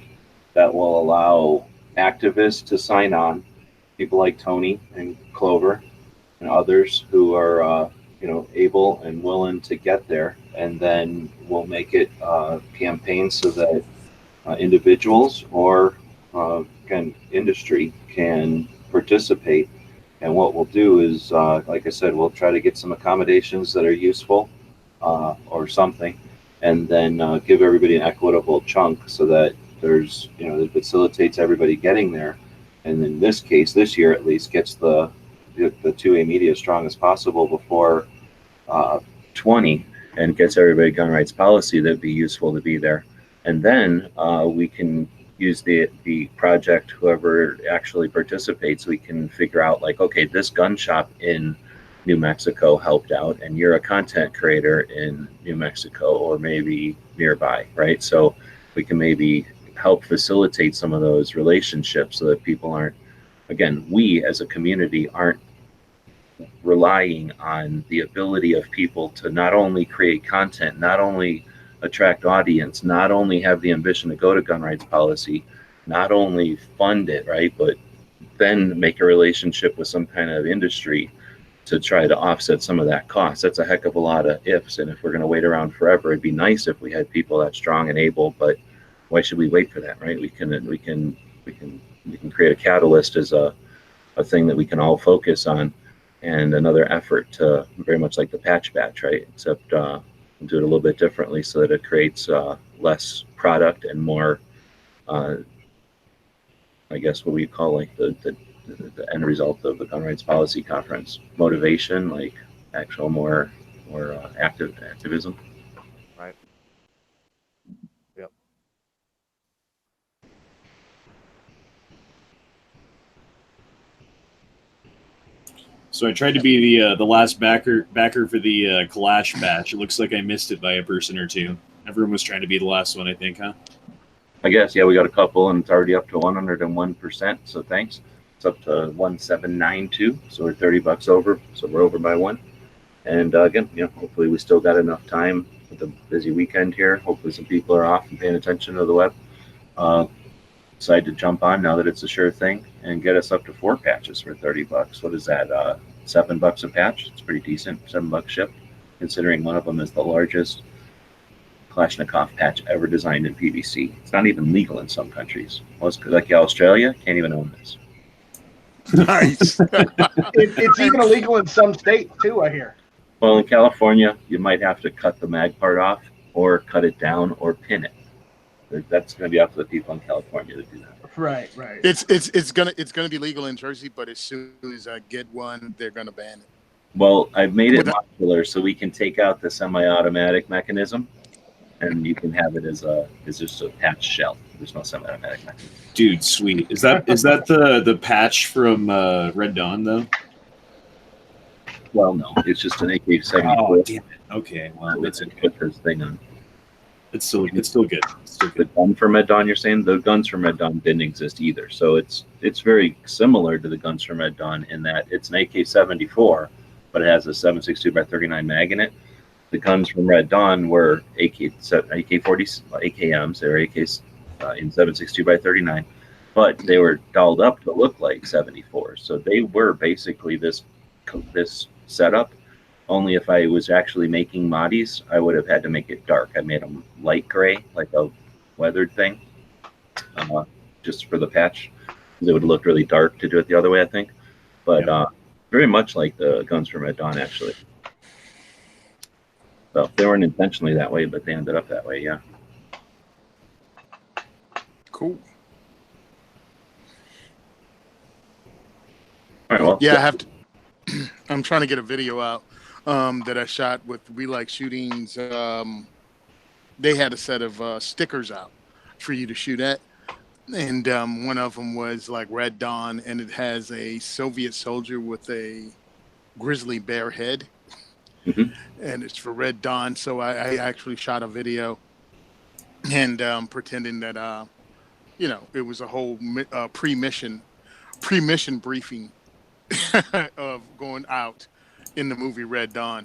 that will allow activists to sign on, people like Tony and Clover and others who are able and willing to get there, and then we'll make it campaigns so that individuals or industry can participate. And what we'll do is, like I said, we'll try to get some accommodations that are useful or something, and then give everybody an equitable chunk so that there's, it facilitates everybody getting there. And in this case, this year at least, gets the 2A media as strong as possible before 20, and gets everybody gun rights policy that'd be useful to be there. And then we can use the project, whoever actually participates, we can figure out like, okay, this gun shop in New Mexico helped out, and you're a content creator in New Mexico or maybe nearby, right? So we can maybe help facilitate some of those relationships so that people aren't, again, we as a community aren't relying on the ability of people to not only create content, not only attract audience, not only have the ambition to go to gun rights policy, not only fund it, right, but then make a relationship with some kind of industry to try to offset some of that cost. That's a heck of a lot of ifs, and if we're going to wait around forever, it'd be nice if we had people that strong and able. But why should we wait for that, right? We can create a catalyst as a thing that we can all focus on, and another effort to very much like the patch batch, right? Except do it a little bit differently so that it creates less product and more, I guess, what we call like the end result of the gun rights policy conference motivation, like actual more activism. Right. Yep. So I tried to be the last backer for the Kalash batch. It looks like I missed it by a person or two. Everyone was trying to be the last one, I think, huh? I guess, yeah, we got a couple, and it's already up to 101%. So thanks. It's up to 1792. So we're $30 over. So we're over by one. And again, hopefully we still got enough time with the busy weekend here. Hopefully some people are off and paying attention to the web. Decide to jump on now that it's a sure thing and get us up to 4 patches for $30. What is that? $7 a patch. It's pretty decent. $7 shipped, considering one of them is the largest Kalashnikov patch ever designed in PVC. It's not even legal in some countries. Most, like Australia, can't even own this. Nice. It's even illegal in some states too, I hear. Well, in California, you might have to cut the mag part off, or cut it down, or pin it. That's going to be up to the people in California to do that. Right. It's gonna be legal in Jersey, but as soon as I get one, they're gonna ban it. Well, I've made it modular so we can take out the semi-automatic mechanism, and you can have it as just a patch shell. There's no semi-automatic mechanism. Dude, sweet. Is that the patch from Red Dawn though? Well, no, it's just an AK-74. Oh, damn it. Okay, well, It's a put thing on. It's still good. It's still The good. gun from Red Dawn, you're saying? The guns from Red Dawn didn't exist either. So it's very similar to the guns from Red Dawn in that it's an AK-74, but it has a 7.62x39 mag in it. The guns from Red Dawn were AK-40 AKMs. They were AKs in 7.62x39, but they were dolled up to look like 74. So they were basically this setup. Only if I was actually making moddies, I would have had to make it dark. I made them light gray, like a weathered thing, just for the patch. It would look really dark to do it the other way, I think. But very much like the guns from Red Dawn, actually. So they weren't intentionally that way, but they ended up that way, yeah. Cool. All right, well. Yeah, I have to. I'm trying to get a video out that I shot with We Like Shootings. They had a set of stickers out for you to shoot at. And one of them was like Red Dawn, and it has a Soviet soldier with a grizzly bear head. Mm-hmm. And it's for Red Dawn. So I actually shot a video and pretending that, it was a whole pre-mission briefing of going out in the movie Red Dawn.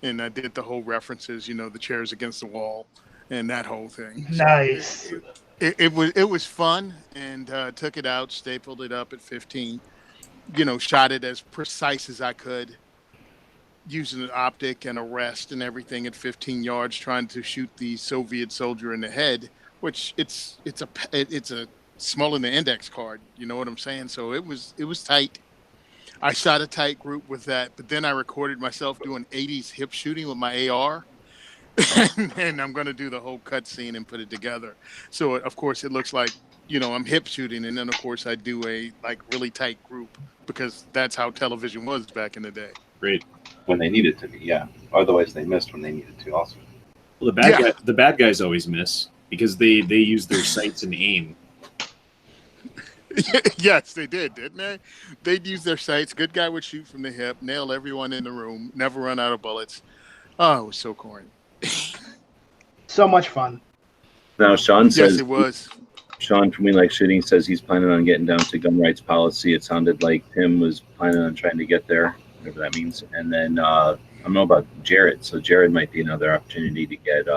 And I did the whole references, the chairs against the wall and that whole thing. Nice. So it was fun, and took it out, stapled it up at 15, shot it as precise as I could, using an optic and a rest and everything at 15 yards, trying to shoot the Soviet soldier in the head, which it's a smaller than the index card. You know what I'm saying? So it was tight. I shot a tight group with that, but then I recorded myself doing 80s hip shooting with my AR. And I'm going to do the whole cut scene and put it together. So, of course, it looks like, I'm hip shooting. And then, of course, I do a really tight group, because that's how television was back in the day. Great. When they needed to be, yeah. Otherwise, they missed when they needed to also. Well, the bad guys always miss because they use their sights and aim. Yes, they did, didn't they? They'd use their sights. Good guy would shoot from the hip, nail everyone in the room, never run out of bullets. Oh, it was so corny. So much fun. Now, Sean says... Yes, it was. Sean from We Like Shooting says he's planning on getting down to gun rights policy. It sounded like Tim was planning on trying to get there, whatever that means. And then I don't know about Jared. So Jared might be another opportunity to get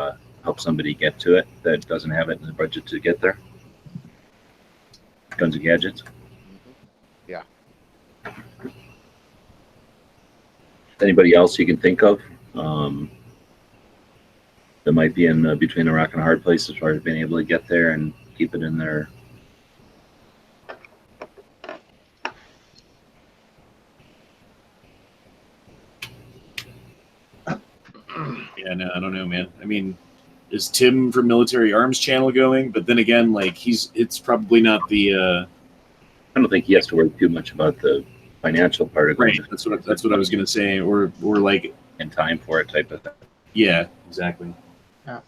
help somebody get to it that doesn't have it in the budget to get there. Guns and Gadgets. Yeah. Anybody else you can think of that might be in between a rock and a hard place as far as being able to get there and keep it in there? Yeah, no, I don't know, man. I mean, is Tim from Military Arms Channel going? But then again, like it's probably not the. I don't think he has to worry too much about the financial part of Right. it. That's what I was gonna say. Or like in time for it type of thing. Yeah, exactly. Yeah.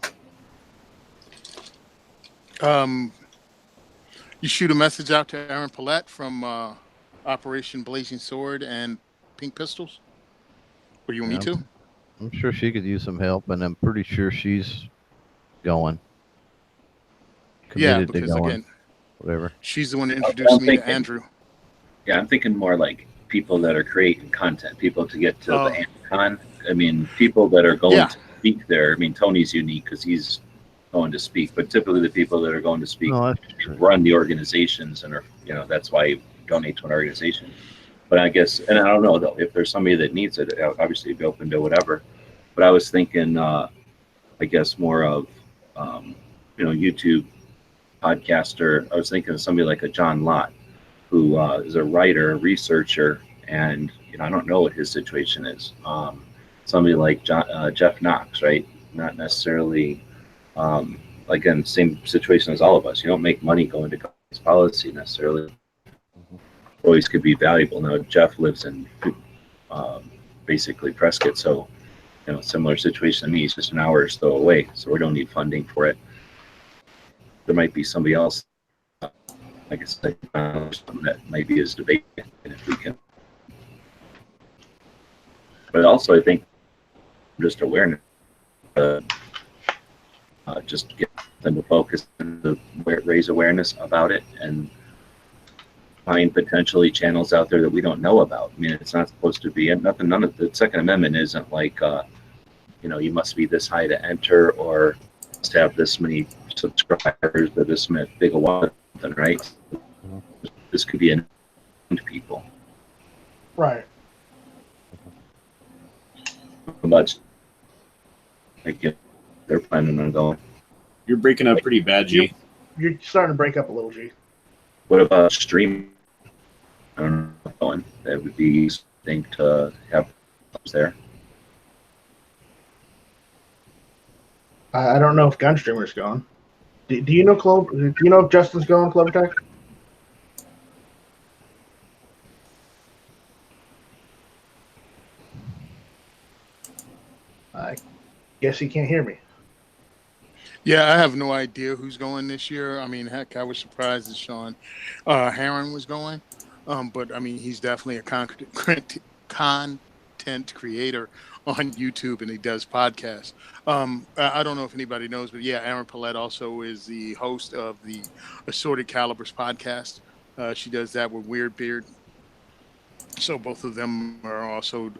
You shoot a message out to Aaron Paulette from Operation Blazing Sword and Pink Pistols? Or you want me to? I'm sure she could use some help, and I'm pretty sure she's going. Committed because to going. Again, whatever. She's the one that introduced me to Andrew. Yeah, I'm thinking more like people that are creating content, people to get to the con. I mean, people that are going to speak there. I mean, Tony's unique because he's going to speak, but typically the people that are going to speak run the organizations and are, that's why you donate to an organization. But I guess, and I don't know though, if there's somebody that needs it, obviously be open to whatever. But I was thinking, I guess more of, YouTube podcaster. I was thinking of somebody like a John Lott, who is a writer, a researcher, and I don't know what his situation is. Somebody like Jeff Knox, right? Not necessarily, again, same situation as all of us. You don't make money going to government policy necessarily. Always could be valuable. Now Jeff lives in basically Prescott, so similar situation to me. He's just an hour or so away, so we don't need funding for it. There might be somebody else, like I said, that might be his debate, and if we can. But also, I think just awareness, just get them to focus and raise awareness about it, and find potentially channels out there that we don't know about. I mean, it's not supposed to be, and none of the Second Amendment isn't like, you must be this high to enter or must have this many subscribers or this big a wallet, right? This could be an people. Right. But they're planning on going. You're breaking up pretty bad, G. You're starting to break up a little, G. What about streaming? I don't know, going. That would be a thing to have there. I don't know if Gunstreamer's going. Do you know Clover? Do you know if Justin's going, Clover Tech? I guess he can't hear me. Yeah, I have no idea who's going this year. I mean, heck, I was surprised that Sean Heron was going. But I mean, he's definitely a content creator on YouTube, and he does podcasts. I don't know if anybody knows, but yeah, Aaron Paulette also is the host of the Assorted Calibers podcast. She does that with Weird Beard. So both of them are also,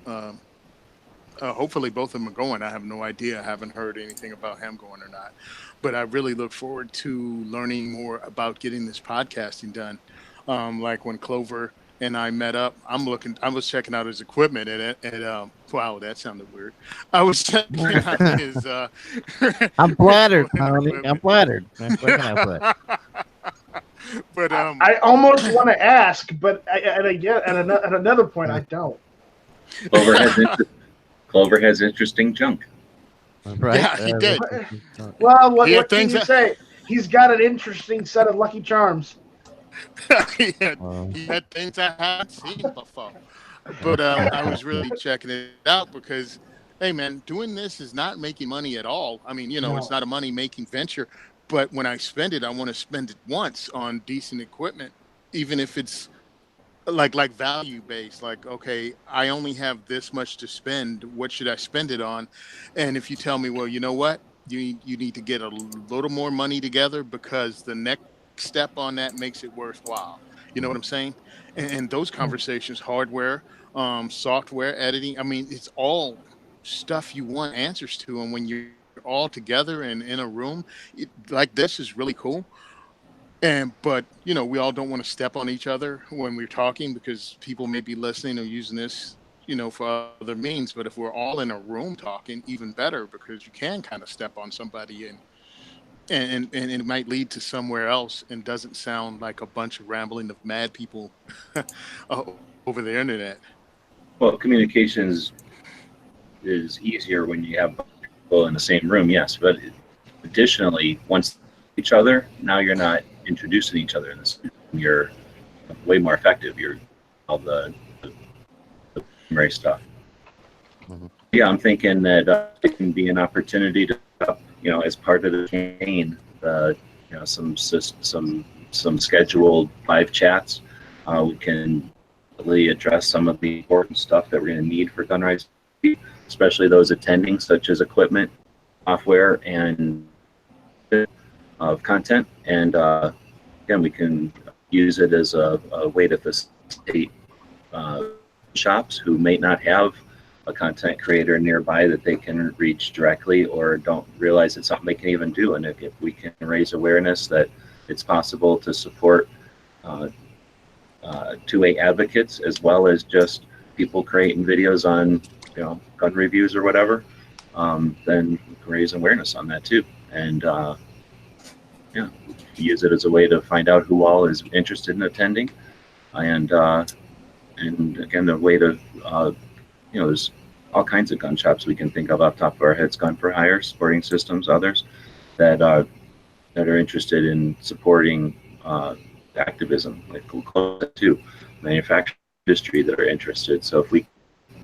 hopefully both of them are going. I have no idea. I haven't heard anything about him going or not. But I really look forward to learning more about getting this podcasting done. Like when Clover and I met up, I was checking out his equipment and wow, that sounded weird. I was checking out his I'm flattered, honey. I'm flattered. But I almost want to ask, but at another point, I don't. Clover has interesting junk. Right? Yeah, he did. Well, what can you say? He's got an interesting set of Lucky Charms. he had things I hadn't seen before. But I was really checking it out because, hey, man, doing this is not making money at all. I mean, it's not a money-making venture. But when I spend it, I want to spend it once on decent equipment, even if it's like value-based. Like, okay, I only have this much to spend. What should I spend it on? And if you tell me, well, you know what? You need to get a little more money together because the next step on that makes it worthwhile. You know what I'm saying? And those conversations, hardware, software, editing, I mean, it's all stuff you want answers to. And when you're all together and in a room like this is really cool. But we all don't want to step on each other when we're talking because people may be listening or using this for other means. But if we're all in a room talking, even better, because you can kind of step on somebody and it might lead to somewhere else and doesn't sound like a bunch of rambling of mad people over the internet. Well, communications is easier when you have people in the same room, yes. But additionally, once each other, now you're not introducing each other in this. You're way more effective. You're all the primary stuff. Mm-hmm. Yeah, I'm thinking that it can be an opportunity to, as part of the campaign, some scheduled live chats. We can really address some of the important stuff that we're going to need for gun rights, especially those attending, such as equipment, software, and of content. And again, we can use it as a way to facilitate shops who may not have a content creator nearby that they can reach directly or don't realize it's something they can even do. And if we can raise awareness that it's possible to support 2A advocates as well as just people creating videos on gun reviews or whatever, then we can raise awareness on that too. And use it as a way to find out who all is interested in attending, and again, the way to there's all kinds of gun shops we can think of off the top of our heads: Gun for Hire, Sporting Systems, others that are interested in supporting activism, like Kool too, manufacturing industry that are interested. So if we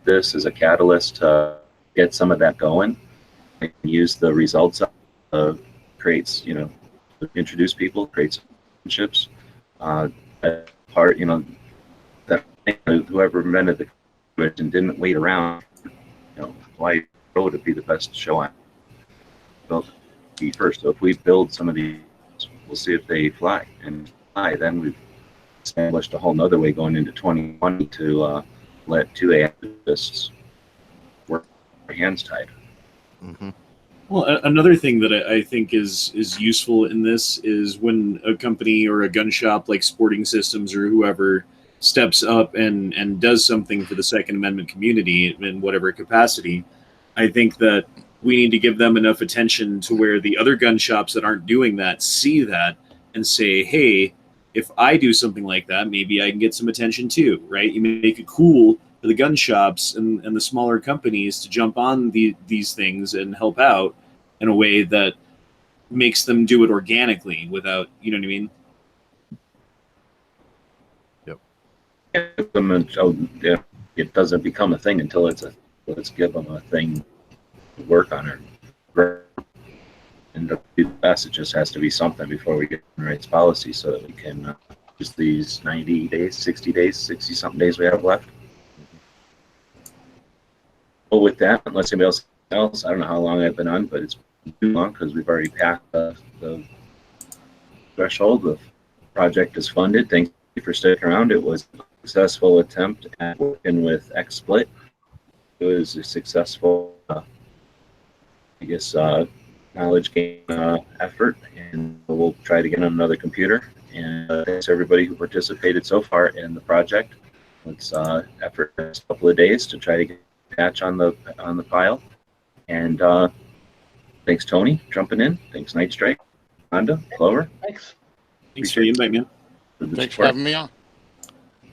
this as a catalyst to get some of that going, and use the results of creates introduce people, create relationships. That part, that whoever invented the convention didn't wait around. Why go to be the best show on? Built be first. So if we build some of these, we'll see if they fly. And fly, then we've established a whole nother way going into 2020 to let 2A activists work their hands tied. Mm-hmm. Well, another thing that I think is useful in this is when a company or a gun shop like Sporting Systems or whoever steps up and does something for the Second Amendment community in whatever capacity, I think that we need to give them enough attention to where the other gun shops that aren't doing that see that and say, hey, if I do something like that, maybe I can get some attention too, right? You make it cool for the gun shops and the smaller companies to jump on these things and help out in a way that makes them do it organically without, you know what I mean? Yep. It doesn't become a thing until let's give them a thing to work on it. And the best, it just has to be something before we get the rights policy so that we can use these 90 days, 60 days, 60-something days we have left. Well, with that, unless anybody else, I don't know how long I've been on, but it's too long because we've already passed the threshold. The project is funded. Thank you for sticking around. It was a successful attempt at working with XSplit. It was a successful, knowledge gain effort, and we'll try to get on another computer. And thanks to everybody who participated so far in the project. It's effort a couple of days to try to get a patch on the file. And thanks, Tony, jumping in. Thanks, Night Strike, Honda, Clover. Thanks. Thanks for the invite, man. Thanks for having me on.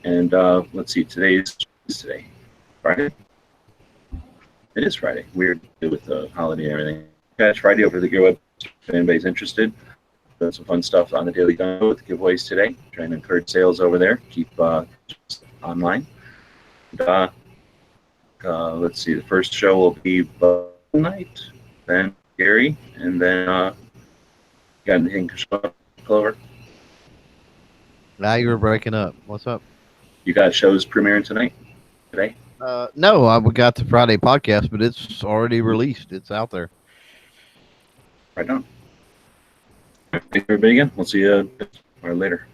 And let's see, today's Friday. It is Friday. Weird with the holiday and everything. Patch Friday over the Gear web. If anybody's interested, doing some fun stuff on the Daily Gun with giveaways today. Trying to encourage sales over there. Keep online. And, let's see, the first show will be night, then Gary, and then got anything, Clover? Now you were breaking up. What's up? You got shows premiering today? No, we got the Friday podcast, but it's already released. It's out there. Right on. Thank you, everybody again. We'll see you later.